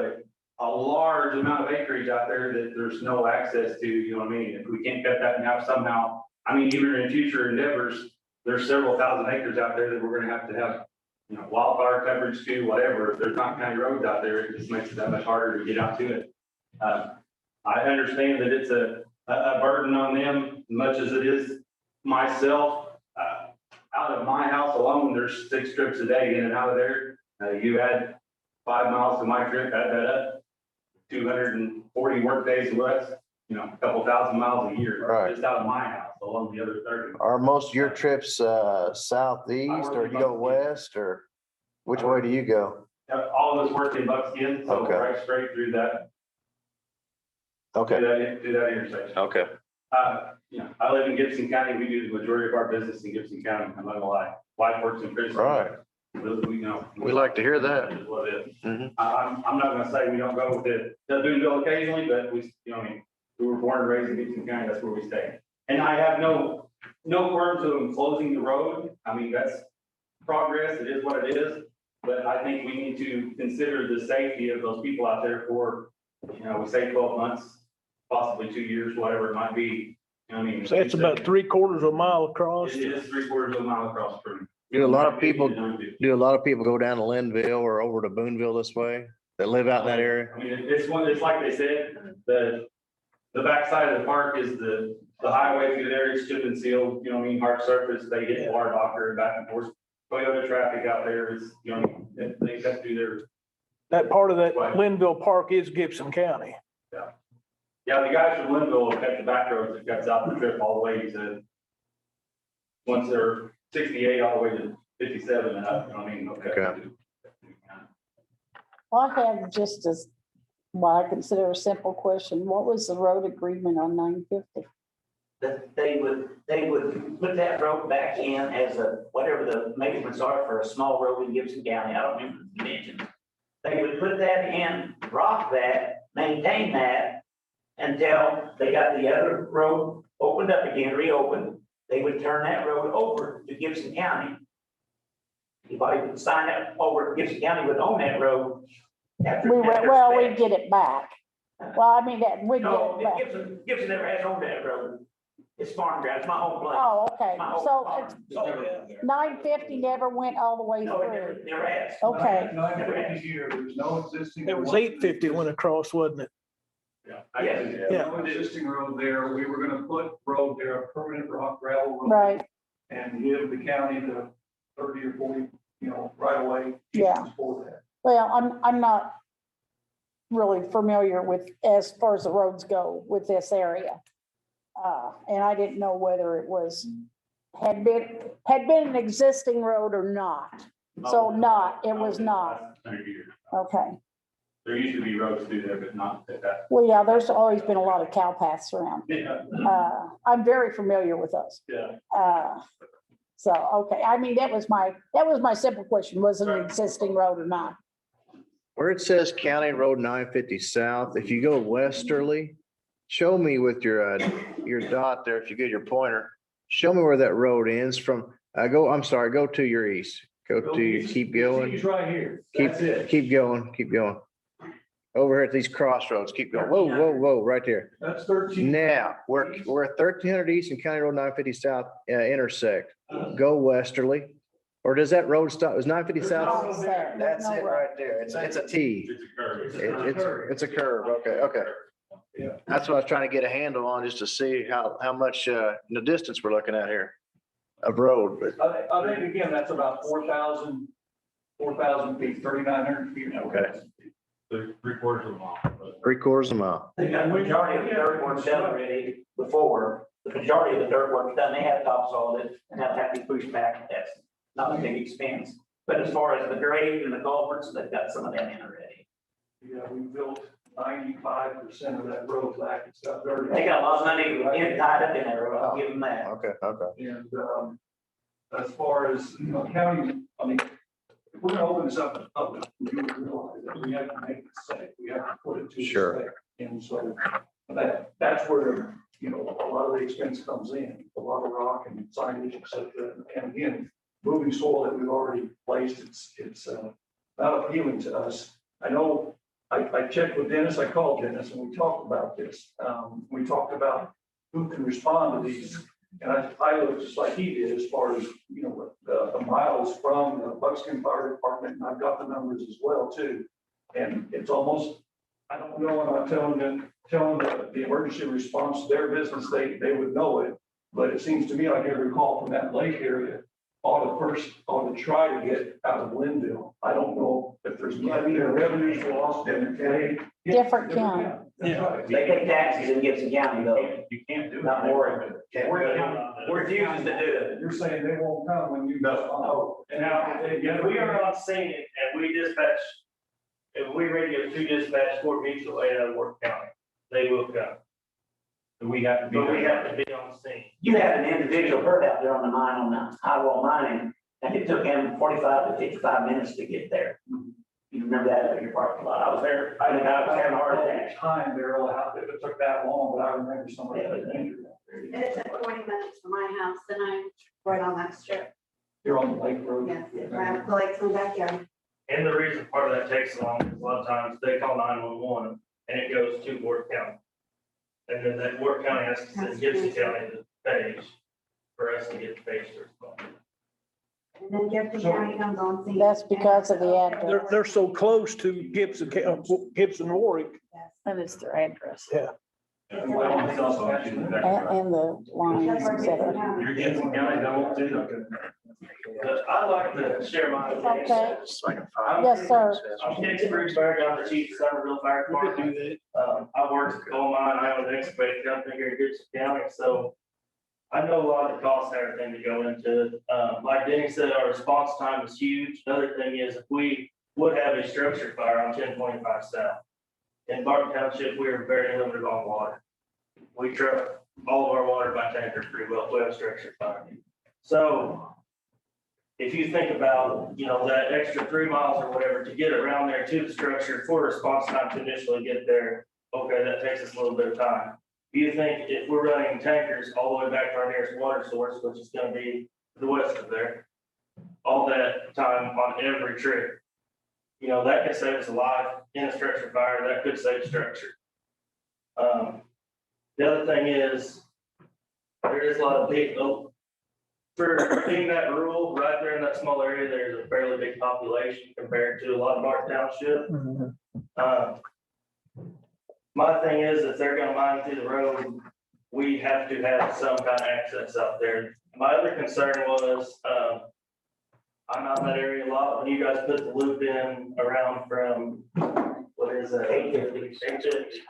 a large amount of acreage out there that there's no access to, you know what I mean? If we can't cut that in half somehow, I mean, even in future endeavors, there's several thousand acres out there that we're going to have, you know, wildfire coverage to, whatever. If there's not county roads out there, it just makes it that much harder to get out to it. I understand that it's a burden on them, much as it is myself. Out of my house alone, there's 6 trips a day in and out of there. You add 5 miles to my trip, add that up, 240 work days less, you know, a couple thousand miles a year.
Right.
Just out of my house, along the other 30.
Are most of your trips southeast, or do you go west, or which way do you go?
All of us work in Buckskin, so
Okay.
right straight through that.
Okay.
Do that intersection.
Okay.
You know, I live in Gibson County. We do the majority of our business in Gibson County. I'm not gonna lie. Wife works in prison.
Right.
We know.
We like to hear that.
Is what it is.
Mhm.
I'm not gonna say we don't go with it. They'll do occasionally, but we, you know, what I mean,
We were born and raised in Gibson County, that's where we stay. And I have no qualms of closing the road. I mean, that's progress, it is what it is. But I think we need to consider the safety of those people out there for, we say 12 months, possibly 2 years, whatever it might be. I mean.
So it's about 3/4 of a mile across.
It is 3/4 of a mile across the street.
Do a lot of people go down to Linville or over to Boonville this way that live out in that area?
I mean, it's like they said, the backside of the park is the highway through there, it's chip and sealed, hard surface, they hit water docker and back and forth. Toyota traffic out there is, they have to do their.
That part of that Linville Park is Gibson County.
Yeah, the guys from Linville have got the back roads that cuts out the trip all the way to, once they're 68 all the way to 57 and up,
Okay.
Well, I have just as, what I consider a simple question. What was the road agreement on 950?
That they would put that road back in as whatever the measurements are for a small road in Gibson County. I don't remember the dimensions. They would put that in, rock that, maintain that until they got the other road opened up again, reopened. They would turn that road over to Gibson County. Anybody would sign up over, Gibson County would own that road.
We get it back. Well, I mean, we get
No,
it back.
Gibson never has owned that road. It's farm ground, it's my home place.
Oh, okay.
My home
So
farm.
it's 950 never went all the way
No, it
through.
never has.
Okay.
950 here, there's no existing.
It was 850 went across, wasn't it?
Yeah. No existing road there. We were gonna put road there, a permanent rock gravel road.
Right.
And give the county the 30 or 40, right away.
Yeah.
For that.
Well, I'm not really familiar with, as far as the roads go with this area. And I didn't know whether it had been an existing road or not. So it was not. Okay.
There used to be roads through there, but not at that.
Well, yeah, there's always been a lot of cow paths around. I'm very familiar with those.
Yeah.
So, okay, I mean, that was my simple question, was it an existing road or not?
Where it says County Road 950 South, if you go westerly, show me with your dot there, if you get your pointer, show me where that road ends from. Go to your east. Keep going.
He's right here. That's it.
Keep going. Over here at these crossroads, keep going. Whoa, right there.
That's 13.
Now, we're at 1300 East and County Road 950 South intersect. Go westerly. Or does that road stop? Is 950 South? That's it right there. It's a T.
It's a curve.
It's a curve. Okay.
Yeah.
That's what I was trying to get a handle on, just to see how much the distance we're looking at here of road. But
I think again, that's about 4,000 feet, 3,900 feet.
Okay.
3/4 of a mile.
3/4 of a mile.
They got the majority of the dirt work done already before. The majority of the dirt work's done. They have topsoiled it and have to be pushed back. That's not a big expense. But as far as the grade and the culverts, they've got some of that in already.
Yeah, we built 95% of that road back. It's got dirt.
They got a lot of money tied up in that road. I'll give them that.
Okay.
And as far as, county, I mean, if we're gonna open this up, we realize that we have to make it safe. We have to put it to.
Sure.
Safe. And so that's where, a lot of the expense comes in, a lot of rock and signage, et cetera. And again, moving soil that we've already placed, it's not appealing to us. I know I checked with Dennis, I called Dennis and we talked about this. We talked about who can respond to these. And I looked just like he did as far as, the miles from the Buckskin Fire Department, and I've got the numbers as well too. And it's almost, I don't know, I'm not telling the emergency response, their business, they would know it. But it seems to me like every call from that lake area ought to try to get out of Linville. I don't know if there's revenues lost in
Different county.
That's right.
They pay taxes in Gibson County though.
You can't do it.
Not more. We're refusing to do it.
You're saying they won't come when you.
No.
And now,
If we are on scene and we dispatch, if we radio to dispatch Fort Beach or any other Worth County, they will come.
We have to be.
But we have to be on scene.
You had an individual hurt out there on the mine on the highwall mining, and it took him 45 to 55 minutes to get there. You remember that in your parking lot? I was there, I think I was having a heart attack.
Time there, how it took that long, but I remember somebody that was injured.
It's at 20 minutes from my house, then I'm right on that strip.
You're on the lake road.
Yes, right, the lake's in the backyard.
And the reason part of that takes so long is a lot of times they call 911 and it goes to Worth County. And then that Worth County has to send Gibson County the page for us to get the page to respond.
And then Jefferson County comes on scene.
That's because of the address.
They're so close to Gibson, Warwick.
And it's their address.
Yeah.
And the lines, et cetera.
You're Gibson County, don't do that. But I'd like to share my.
Okay.
I'm-
Yes, sir.
I'm Dick Spruceberg, I'm the chief of Somerville Fire Department. I worked at coal mine, I own an excavating company here in Gibson County, so I know a lot of the costs and everything that go into it. Like Denny said, our response time is huge. Another thing is if we would have a structure fire on 1025 South. In Barton Township, we are very limited on water. We truck all of our water by tanker pretty well, if we have a structure fire. So if you think about, that extra 3 miles or whatever to get around there to the structure for response time to initially get there, okay, that takes us a little bit of time. Do you think if we're running tankers all the way back to our nearest water source, which is gonna be the west of there, all that time on every trip, that could save us a life in a structure fire, that could save structure. The other thing is, there is a lot of big, for being that rural, right there in that small area, there's a fairly big population compared to a lot of our township. My thing is, if they're gonna mine through the road, we have to have some kind of access out there. My other concern was, I'm out in that area a lot, when you guys put the loop in around from, what is that? 850.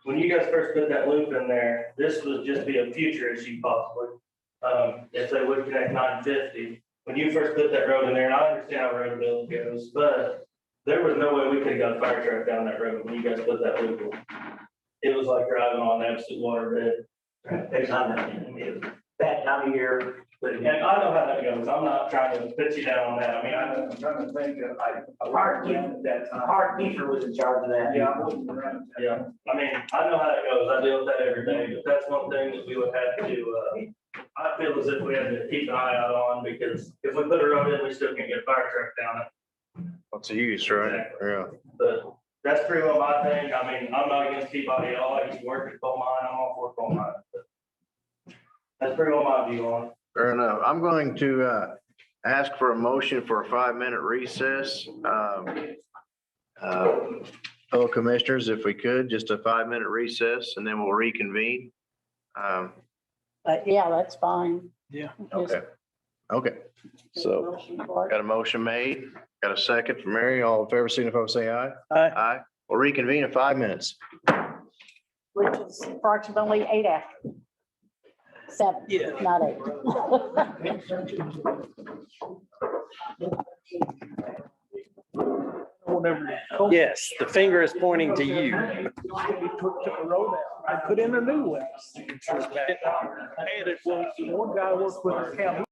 When you guys first put that loop in there, this would just be a future issue possibly. If they would connect 950, when you first put that road in there, and I understand how road build goes, but there was no way we could have got a fire truck down that road when you guys put that loop in. It was like driving on an absolute waterbed.
There's not that time of year.
And I know how that goes. I'm not trying to put you down on that. I mean, I'm trying to think of,
Hard Keeper was in charge of that.
Yeah, I wasn't around. Yeah, I mean, I know how that goes. I deal with that every day, but that's one thing that we would have to, I feel as if we had to keep an eye out on, because if we put a road in, we still can't get a fire truck down it.
What's the use, right? Yeah.
But that's pretty well my thing. I mean, I'm not against Peabody at all. I used to work at coal mine. I'm all for coal mine. But that's pretty well my view on it.
Fair enough. I'm going to ask for a motion for a 5-minute recess. Fellow commissioners, if we could, just a 5-minute recess and then we'll reconvene.
But yeah, that's fine.
Yeah.
Okay. Okay. So got a motion made, got a second from Mary. All in favor, signify by saying aye.
Aye.
Aye. We'll reconvene in 5 minutes.
Which is approximately 8 after. 7,
Yeah.
not 8.
Yes, the finger is pointing to you.
We took the road out. I put in a new one. Added one guy worked with the county.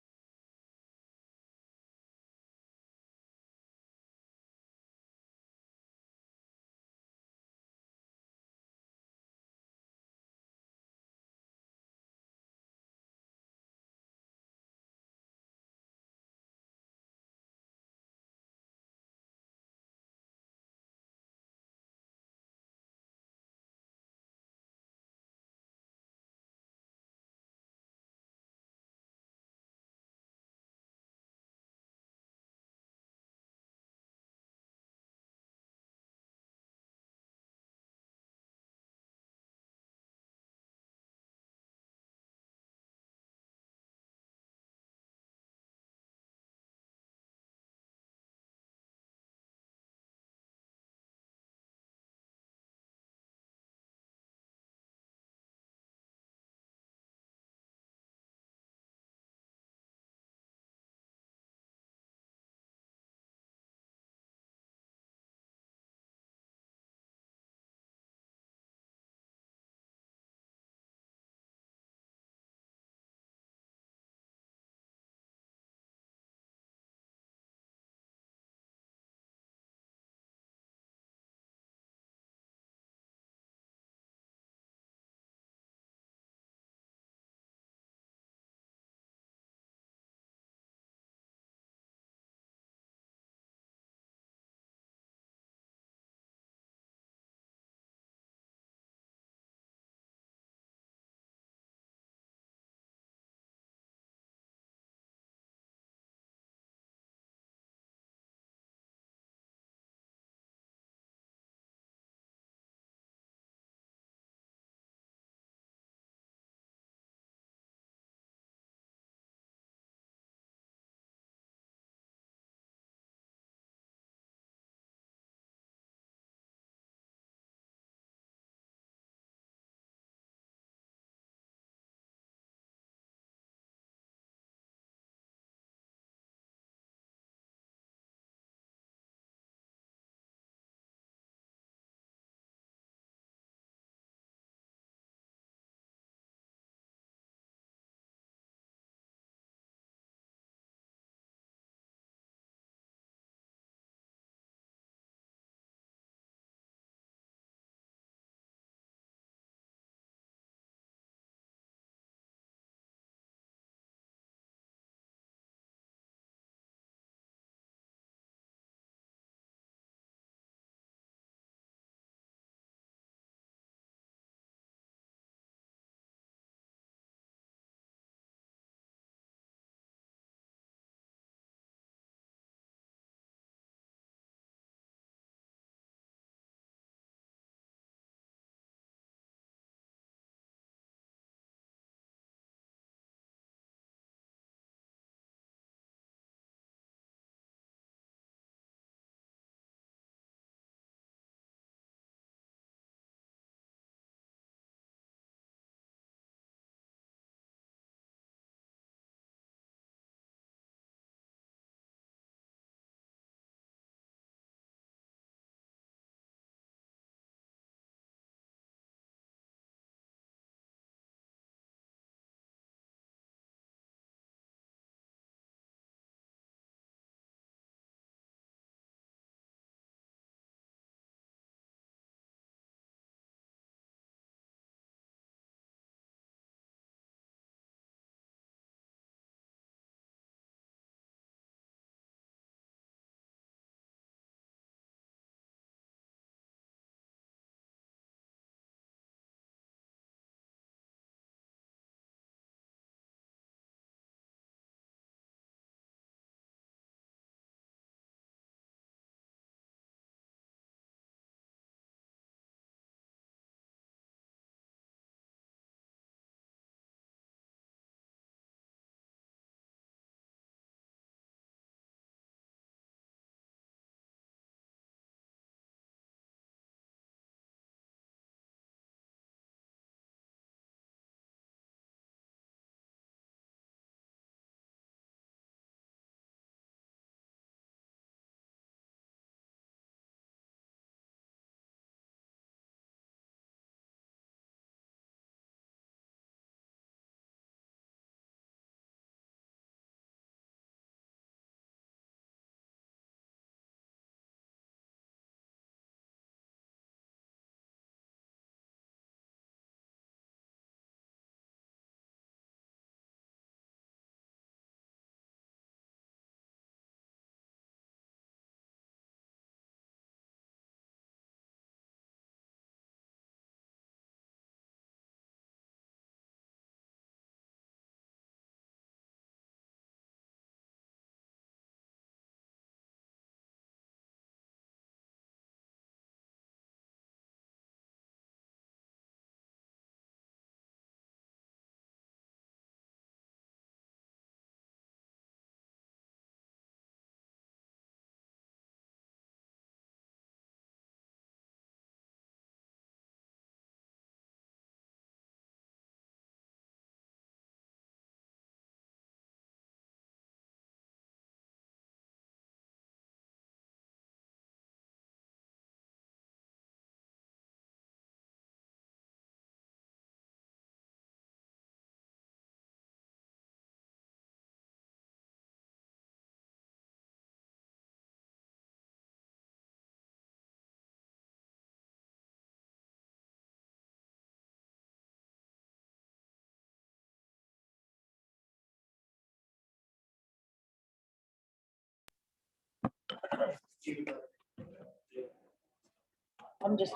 I'm just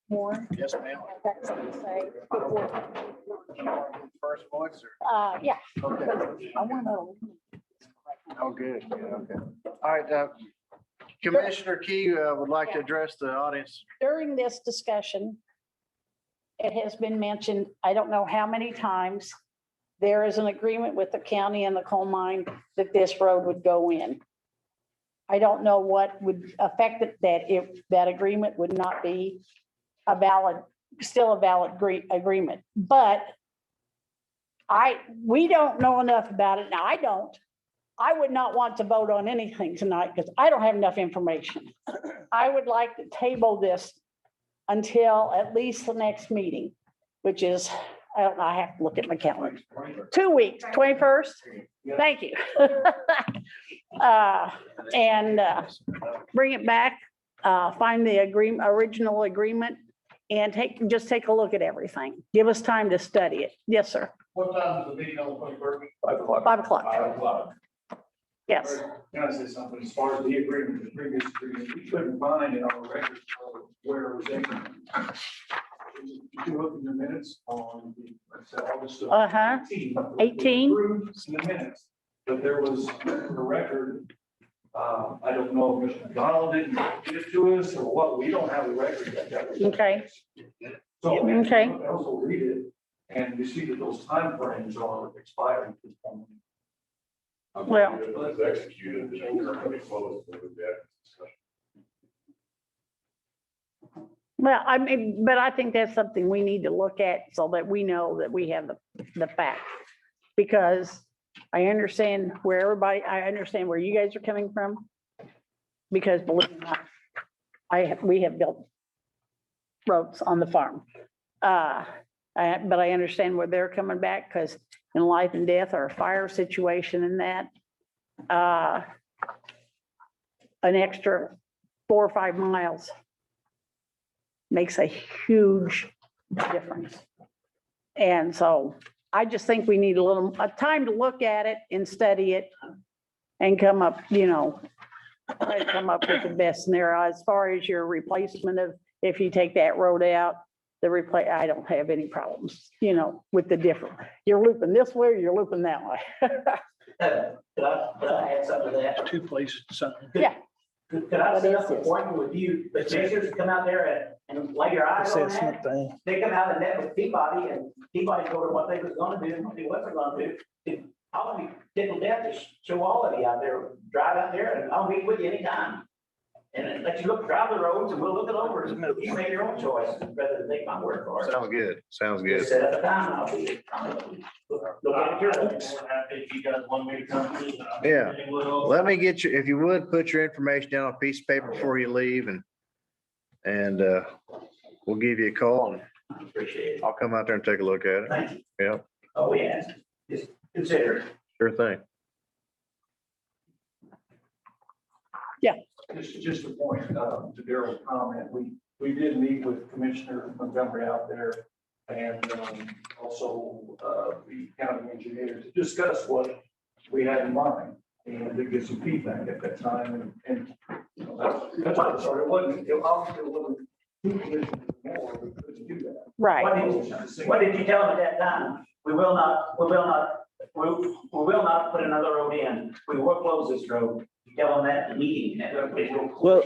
more.
Yes, ma'am.
I've got something to say before.
First voice or?
Yeah.
Okay.
I want to.
Oh, good. Yeah, okay. All right, Commissioner Key would like to address the audience.
During this discussion, it has been mentioned, I don't know how many times, there is an agreement with the county and the coal mine that this road would go in. I don't know what would affect it, that if that agreement would not be still a valid agreement, but we don't know enough about it. Now, I would not want to vote on anything tonight because I don't have enough information. I would like to table this until at least the next meeting, which is, I don't know, I have to look at my calendar. 2 weeks, 21st. Thank you. And bring it back, find the original agreement and just take a look at everything. Give us time to study it. Yes, sir.
What time is the meeting on the 21st?
5 o'clock.
5 o'clock.
5 o'clock.
Yes.
Can I say something as far as the agreement, the previous agreement, we couldn't find in our records where it was in. You can look in the minutes on the, let's say, August.
18.
Approved in the minutes, but there was a record. I don't know if Mr. McDonald didn't give it to us or what. We don't have a record that was.
Okay.
So,
Okay.
I also read it and you see that those timeframes are expired at this point.
Well.
It's executed.
Well, I mean, but I think that's something we need to look at so that we know that we have the facts. Because I understand I understand where you guys are coming from. Because believe it or not, we have built roads on the farm. But I understand where they're coming back because in life and death or a fire situation and that, an extra 4 or 5 miles makes a huge difference. And so I just think we need a time to look at it and study it and come up, come up with the best scenario as far as your replacement of, if you take that road out, I don't have any problems, with the different, you're looping this way, or you're looping that way.
Could I add something to that?
2 places to sign.
Yeah.
Could I set up an appointment with you, the commissioners to come out there and lay your eyes on that? They come out and met with Peabody and Peabody told them what they was gonna do and what they're gonna do. I'll be tickled death to show all of you out there, drive out there and I'll meet with you anytime. And let you drive the roads and we'll look it over. You make your own choice rather than take my word for it.
Sounds good. Sounds good.
Just set up a time and I'll be. Look at your roads.
If you guys want me to come.
Yeah. Let me get you, if you would, put your information down on a piece of paper before you leave and we'll give you a call and
Appreciate it.
I'll come out there and take a look at it.
Thank you.
Yeah,
Oh, yeah. Just consider it.
sure thing.
Just a point, to Darrell's comment, we did meet with Commissioner Montgomery out there and, also, the county engineer to discuss what we had in mind and to get some feedback at that time and that's why I started. Obviously it wasn't two commissioners more, we couldn't do that.
Right.
What did you tell them at that time? We will not put another road in. We will close this road. You tell them that in the meeting.
Well,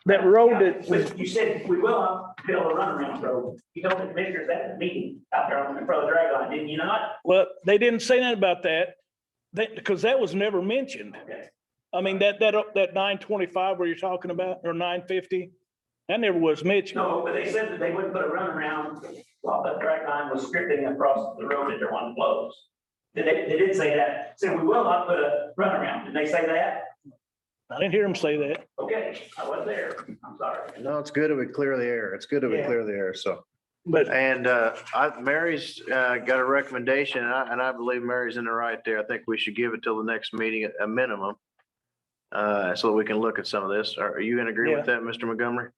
that road that.
You said we will not build a runaround road. You told the commissioners that in the meeting out there in front of the drag line, didn't you not?
Well, they didn't say that about that, because that was never mentioned.
Okay.
I mean, that 925 where you're talking about, or 950, that never was mentioned.
No, but they said that they wouldn't put a runaround while the drag line was stripping across the road that they're wanting to close. They did say that. Said we will not put a runaround. Did they say that?
I didn't hear them say that.
Okay, I was there. I'm sorry.
No, it's good that we clear the air. It's good that we
Yeah.
clear the air, so.
But
And Mary's got a recommendation and I believe Mary's in the right there. I think we should give it till the next meeting at a minimum. So that we can look at some of this. Are you in agreement with that, Mr. Montgomery?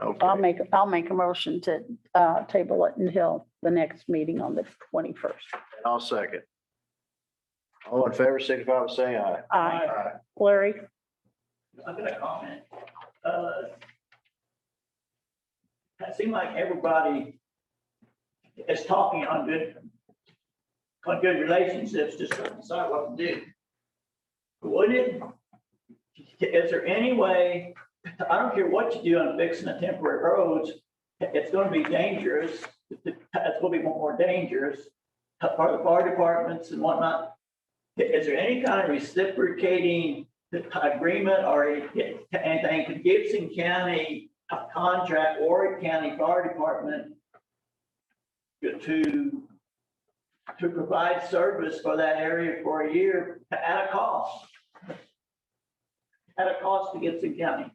Okay.
I'll make a motion to table it until the next meeting on the 21st.
I'll second. All in favor, signify by saying aye.
Aye. Larry?
I'm gonna comment. It seems like everybody is talking on good relationships, just to decide what to do. Is there any way, I don't care what you do on fixing the temporary roads, it's gonna be dangerous. It's gonna be more dangerous for the fire departments and whatnot. Is there any kind of reciprocating agreement or anything to Gibson County contract or County Fire Department to provide service for that area for a year at a cost? At a cost to Gibson County.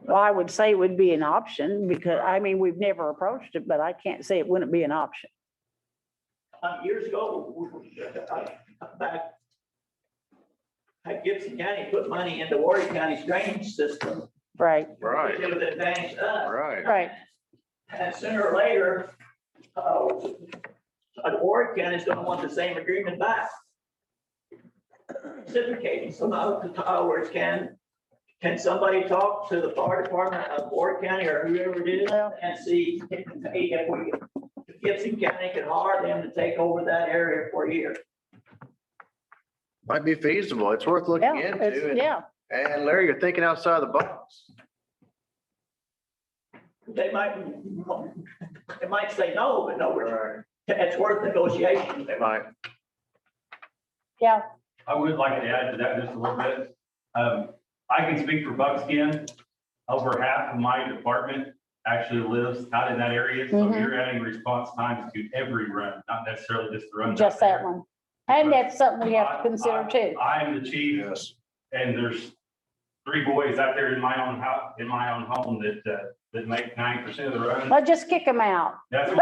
Well, I would say it would be an option because, I mean, we've never approached it, but I can't say it wouldn't be an option.
Years ago, back, had Gibson County put money into Warrior County's drainage system.
Right.
Right.
It was advantage to us.
Right.
Right.
And sooner or later, Warrior County's gonna want the same agreement back. Reciprocating, so now, in other words, can somebody talk to the fire department of Warrior County or whoever it is and see if Gibson County can hire them to take over that area for a year?
Might be feasible. It's worth looking
Yeah,
into. And-
yeah.
And Larry, you're thinking outside the box.
They might say no, but no, it's worth negotiation.
They might.
Yeah.
I would like to add to that just a little bit. I can speak for Buckskin. Over half of my department actually lives out in that area, so
Mhm.
you're adding response times to every run, not necessarily just the run.
Just that one. And that's something we have to consider too.
I am the chief.
Yes.
And there's 3 boys out there in my own house, in my own home that make 90% of the runs.
Let's just kick them out.
That's what-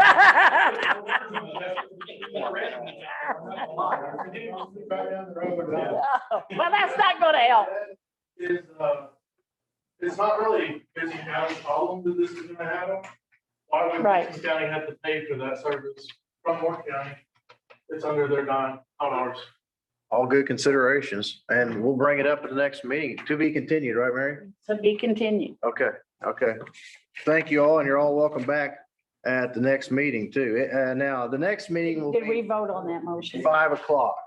Well, that's not gonna help.
It's not really busy county's problem that this is gonna happen. Why would
Right.
Gibson County have to pay for that service from Warren County? It's under their dime, not ours.
All good considerations, and we'll bring it up at the next meeting. To be continued, right, Mary?
To be continued.
Okay, okay. Thank you all, and you're all welcome back at the next meeting too. Now, the next meeting will
Did we
be
vote on that motion?
5 o'clock.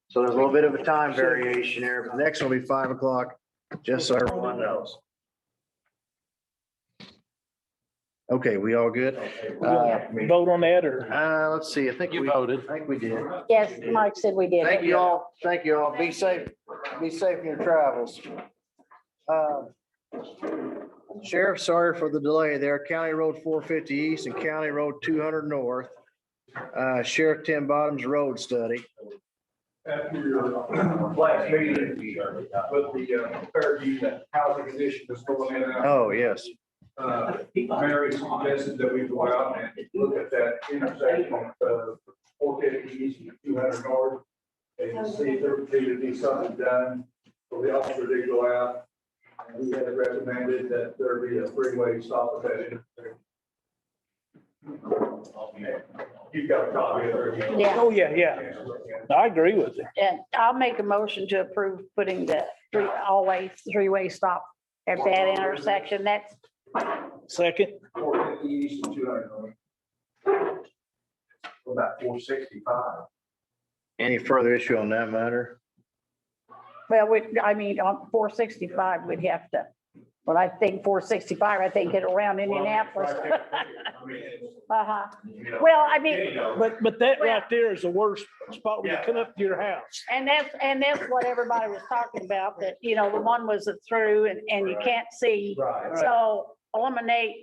So there's a little bit of a time variation there, but the next one will be 5 o'clock, just so everyone knows. Okay, we all good?
Vote on that or?
Let's see, I think
You
we
voted.
I think we did.
Yes, Mike said we did.
Thank you all. Thank you all. Be safe. Be safe in your travels. Sheriff, sorry for the delay there. County Road 450 East and County Road 200 North. Sheriff Tim Bottoms Road Study.
After your last meeting with the Fairview, that housing condition was going in and out.
Oh, yes.
Mary suggested that we go out and look at that intersection of 450 East and 200 North and see if there would be something done. So the officer did go out and he had recommended that there be a three-way stop at that intersection. You've got a copy of it.
Yeah.
Oh, yeah. I agree with you.
And I'll make a motion to approve putting the three-way stop at that intersection. That's,
Second.
450 East and 200 North. About 465.
Any further issue on that matter?
well, on 465, we'd have to, but I think 465, I think it around Indianapolis. Uh-huh. Well, I mean,
But that right there is the worst spot when you come up to your house.
and that's what everybody was talking about, that, the one was a through and you can't see.
Right.
So eliminate,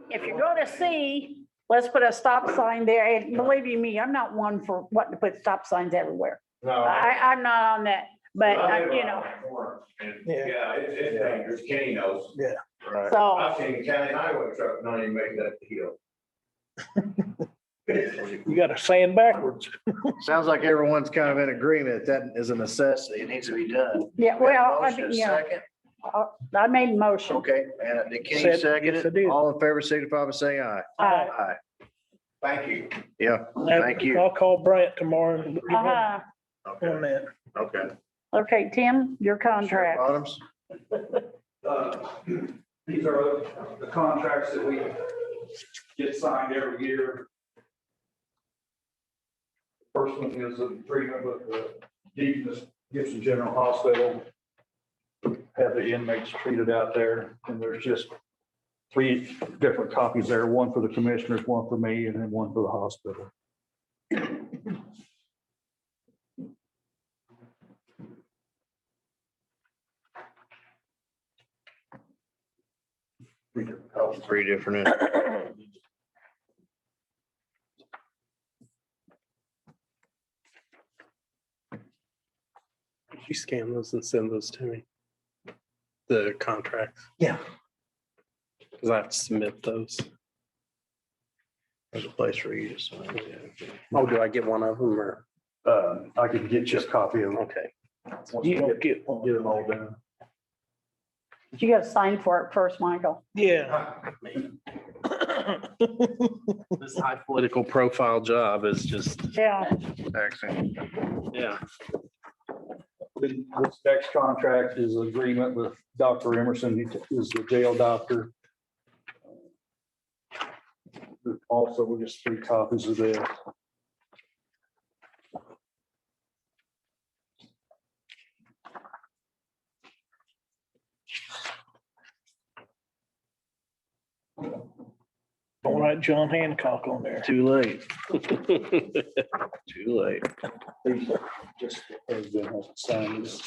if you're gonna see, let's put a stop sign there. And believe you me, I'm not one for wanting to put stop signs everywhere.
No.
I'm not on that, but,
Yeah, it's dangerous. Kenny knows.
Yeah.
Right.
so,
I've seen a county highway truck not even make that hill.
You gotta sand backwards.
Sounds like everyone's kind of in agreement that is a necessity. It needs to be done.
yeah, well,
Motion, second.
I made a motion.
Okay, and did Kenny
Said-
second
yes, I
it?
did.
All in favor, signify by saying aye.
Aye.
Aye. Thank you. Yeah, thank you.
I'll call Brant tomorrow and get him
Uh-huh.
on that.
Okay.
Okay, Tim, your contract.
Bottoms?
These are the contracts that we get signed every year. First one is an agreement with the Gibson General Hospital. Have the inmates treated out there, and there's just 3 different copies there, one for the commissioners, one for me, and then one for the hospital.
Three different.
Could you scan those and send those to me? The contracts?
Yeah.
Because I have to submit those.
There's a place for you to sign.
Oh, do I get one of them or?
I could get just a copy of them.
Okay.
Once we get them all done.
You gotta sign for it first, Michael.
Yeah.
This high political profile job is just,
Yeah.
Excellent.
yeah.
This next contract is an agreement with Dr. Emerson, he is the jail doctor. Also, we just 3 copies of this.
Don't write John Hancock on there.
Too late. Too late.
Just everyone has to sign this.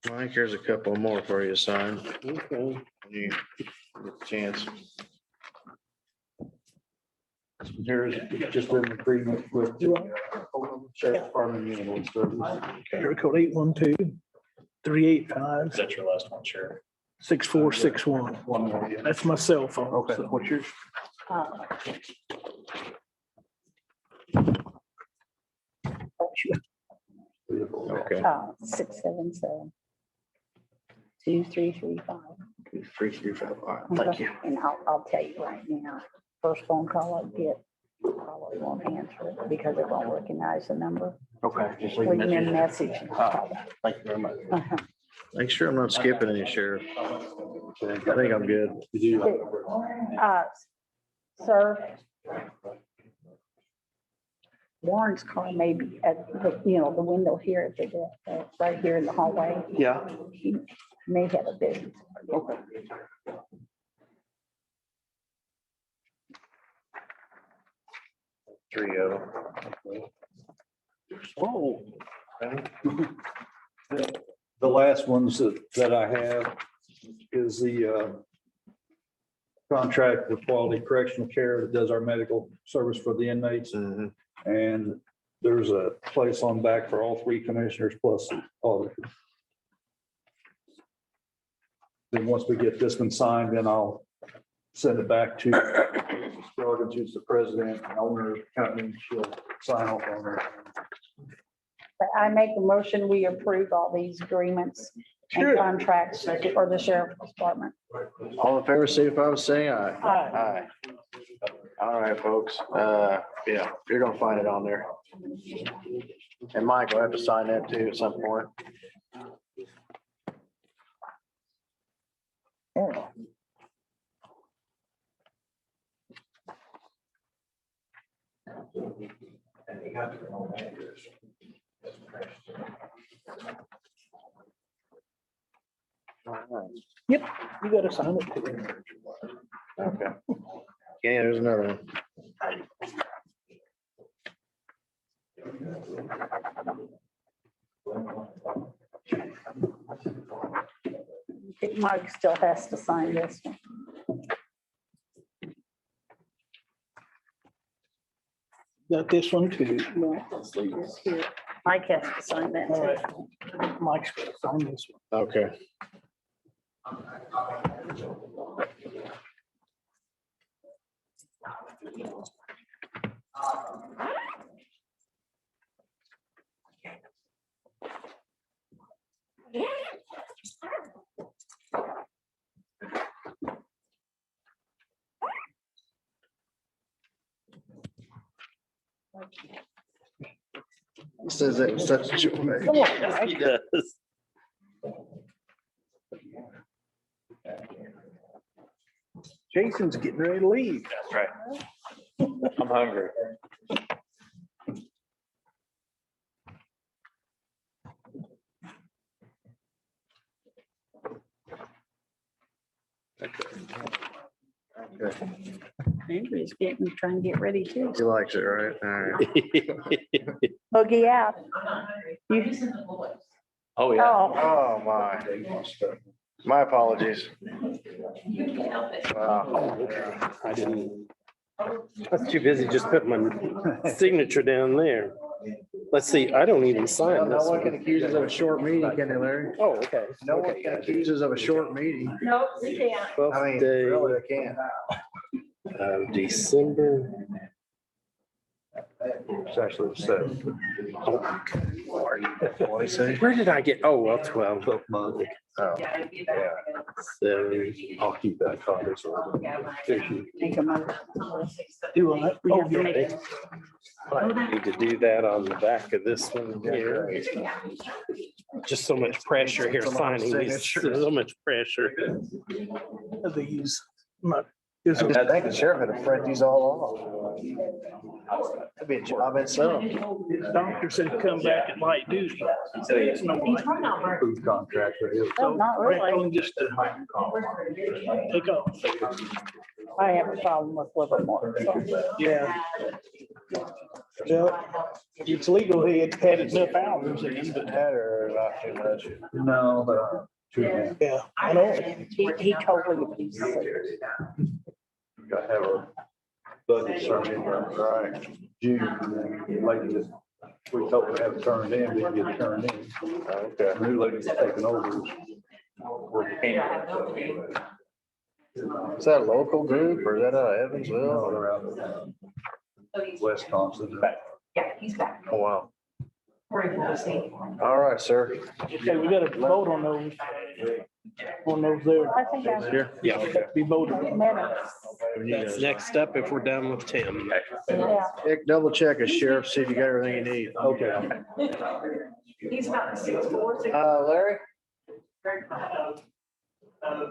Mike, here's a couple more for you to sign.
Okay.
When you get the chance.
Here's just an agreement with Sheriff's Department Union Service.
Area code 812-385-6461.
That's your last one, Sheriff.
One more, yeah.
That's my cell phone.
Okay,
so.
what's yours?
Okay.
677-2335.
335. All right, thank you.
And I'll tell you right now, first phone call I get, probably won't answer it because it won't recognize the number.
Okay. Just
Leave me a message. And I'll call back.
Thank you very much.
Uh-huh.
Make sure I'm not skipping any, Sheriff. I think I'm good.
Sir, Warren's car may be at the, the window here at the, right here in the hallway.
Yeah.
He may have a business.
Okay.
Three of them.
Oh. The last ones that I have is the contract with Quality Correctional Care that does our medical service for the inmates. And there's a place on back for all 3 commissioners plus the auditor. Then once we get this one signed, then I'll send it back to Scroggins, who's the president and owner of the company. She'll sign off on it.
I make a motion, we approve all these agreements and contracts for the sheriff's department.
All in favor, signify by saying aye.
Aye.
Aye. All right, folks. Yeah, you're gonna find it on there. And Mike will have to sign that too at some point.
Yep, you gotta sign it too.
Okay. Yeah, there's another one.
Mike still has to sign this one.
Got this one too.
Yeah, let's leave this here. Mike has to sign that
All
too.
right. Mike's gonna sign this one.
Okay. He says that was such a joy.
He does.
Jason's getting ready to leave.
That's right. I'm hungry.
Andrew's trying to get ready too.
He likes it, right? All right.
Boogie out.
Oh, yeah.
Oh,
Oh, my. My apologies. Wow.
Okay, I didn't. I was too busy just putting my signature down there. Let's see, I don't even sign
No
this
one can
one.
accuse us of a short meeting, can they, Larry?
Oh, okay.
No one can accuse us of a short meeting.
no, you can't.
I mean,
Birthday
really, they can't.
of December.
It's actually the seventh.
What do you say?
Where did I get, oh, well, 12.
Month.
Oh,
So,
I'll keep that copy.
Make a motion.
do what?
We
Oh,
have to
yeah.
make-
I need to do that on the back of this one here. Just so much pressure here signing these, so much pressure.
These.
I think the sheriff had to print these all off. That'd be a job in itself.
Doctor said come back at light duty. So it's no food contract.
Oh, not really.
Just to take off.
I have a problem with Livermore. So.
Yeah. Well, it's legal. He had enough hours in, but
That or not too much.
no, but. Yeah, I know.
He totally agrees.
Got to have a budget sergeant, right? June, and then lady that we told her to have it turned in, didn't get turned in. Okay. New lady's taking over.
Is that a local group or is that out of Evansville?
They're out of Wisconsin.
Yeah, he's back.
Oh, wow.
Very cool to see.
All right, sir.
Okay, we got to vote on those. On those there.
I think I
Here, yeah.
Be voted.
minutes.
That's next up if we're done with Tim.
Yeah.
Nick, double check as sheriff, see if you got everything you need.
Okay.
He's about 6'4".
Larry?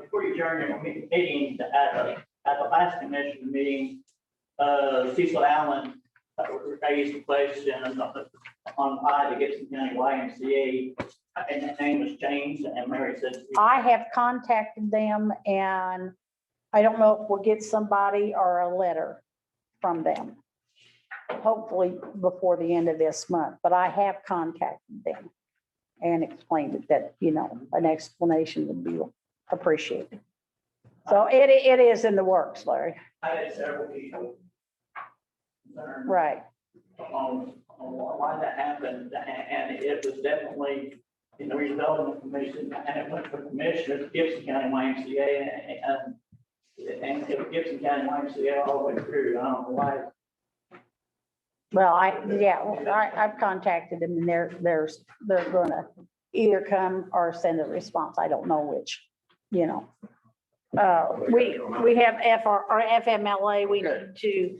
Before you adjourn your meeting, at the last commission meeting, Cecil Allen raised the question on I to get some county YMCA, and the name was changed, and Mary said.
I have contacted them and I don't know if we'll get somebody or a letter from them. Hopefully before the end of this month, but I have contacted them and explained it that, you know, an explanation would be appreciated. So it is in the works, Larry.
I had several people.
Right.
On why that happened, and it was definitely in the redevelopment commission, and it went for commissioners, Gibson County YMCA, and it was Gibson County YMCA all the way through, I don't know why.
Well, I've contacted them and they're gonna either come or send a response. I don't know which, you know. We have FMLA, we need to,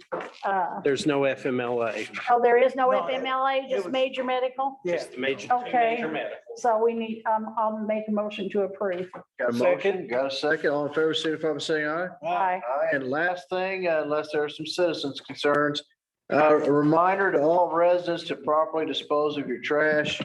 There's no FMLA,
oh, there is no FMLA, just major medical?
just the major,
Okay.
major medical.
So we need, I'll make a motion to approve.
Got a motion, got a second, all in favor, signify by saying aye.
Aye.
Aye, and last thing, unless there are some citizens concerns, a reminder to all residents to properly dispose of your trash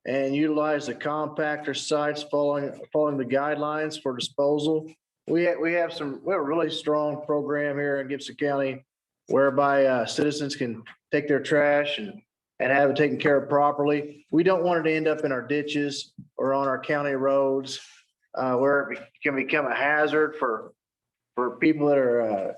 and utilize the compactor sites following the guidelines for disposal. We have a really strong program here in Gibson County whereby citizens can take their trash and have it taken care of properly. We don't want it to end up in our ditches or on our county roads where it can become a hazard for people that are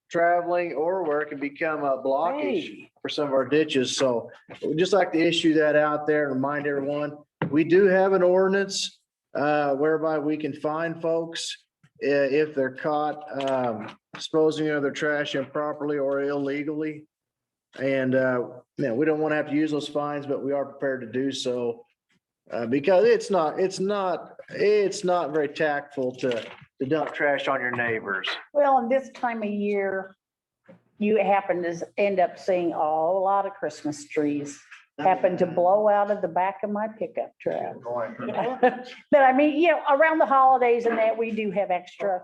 traveling, or where it can become a blockage for some of our ditches. So we'd just like to issue that out there and remind everyone, we do have an ordinance whereby we can fine folks if they're caught disposing of their trash improperly or illegally. And, we don't want to have to use those fines, but we are prepared to do so. Because it's not very tactful to dump trash on your neighbors.
Well, and this time of year, you happen to end up seeing a lot of Christmas trees happen to blow out of the back of my pickup truck. But I mean, around the holidays and that, we do have extra,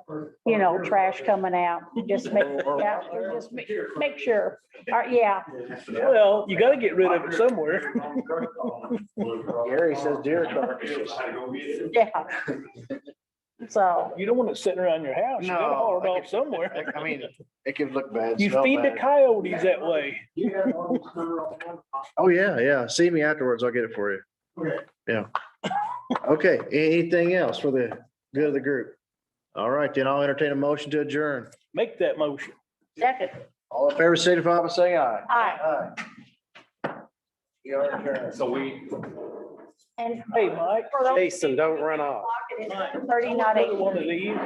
trash coming out. Just make sure. Yeah.
Well, you gotta get rid of it somewhere.
Gary says deer carcasses.
Yeah. So.
You don't want it sitting around your house. You gotta haul it off somewhere.
I mean, it could look bad.
You
smell
feed the
bad.
coyotes that way.
Oh, yeah. See me afterwards. I'll get it for you.
Okay.
Yeah. Okay, anything else for the good of the group? All right, then I'll entertain a motion to adjourn.
Make that motion.
Second.
All in favor, signify by saying aye.
Aye.
We are adjourned.
So we,
And.
Hey, Mike.
For those
Jason, don't run off.
It is 30, not 8.
One of these.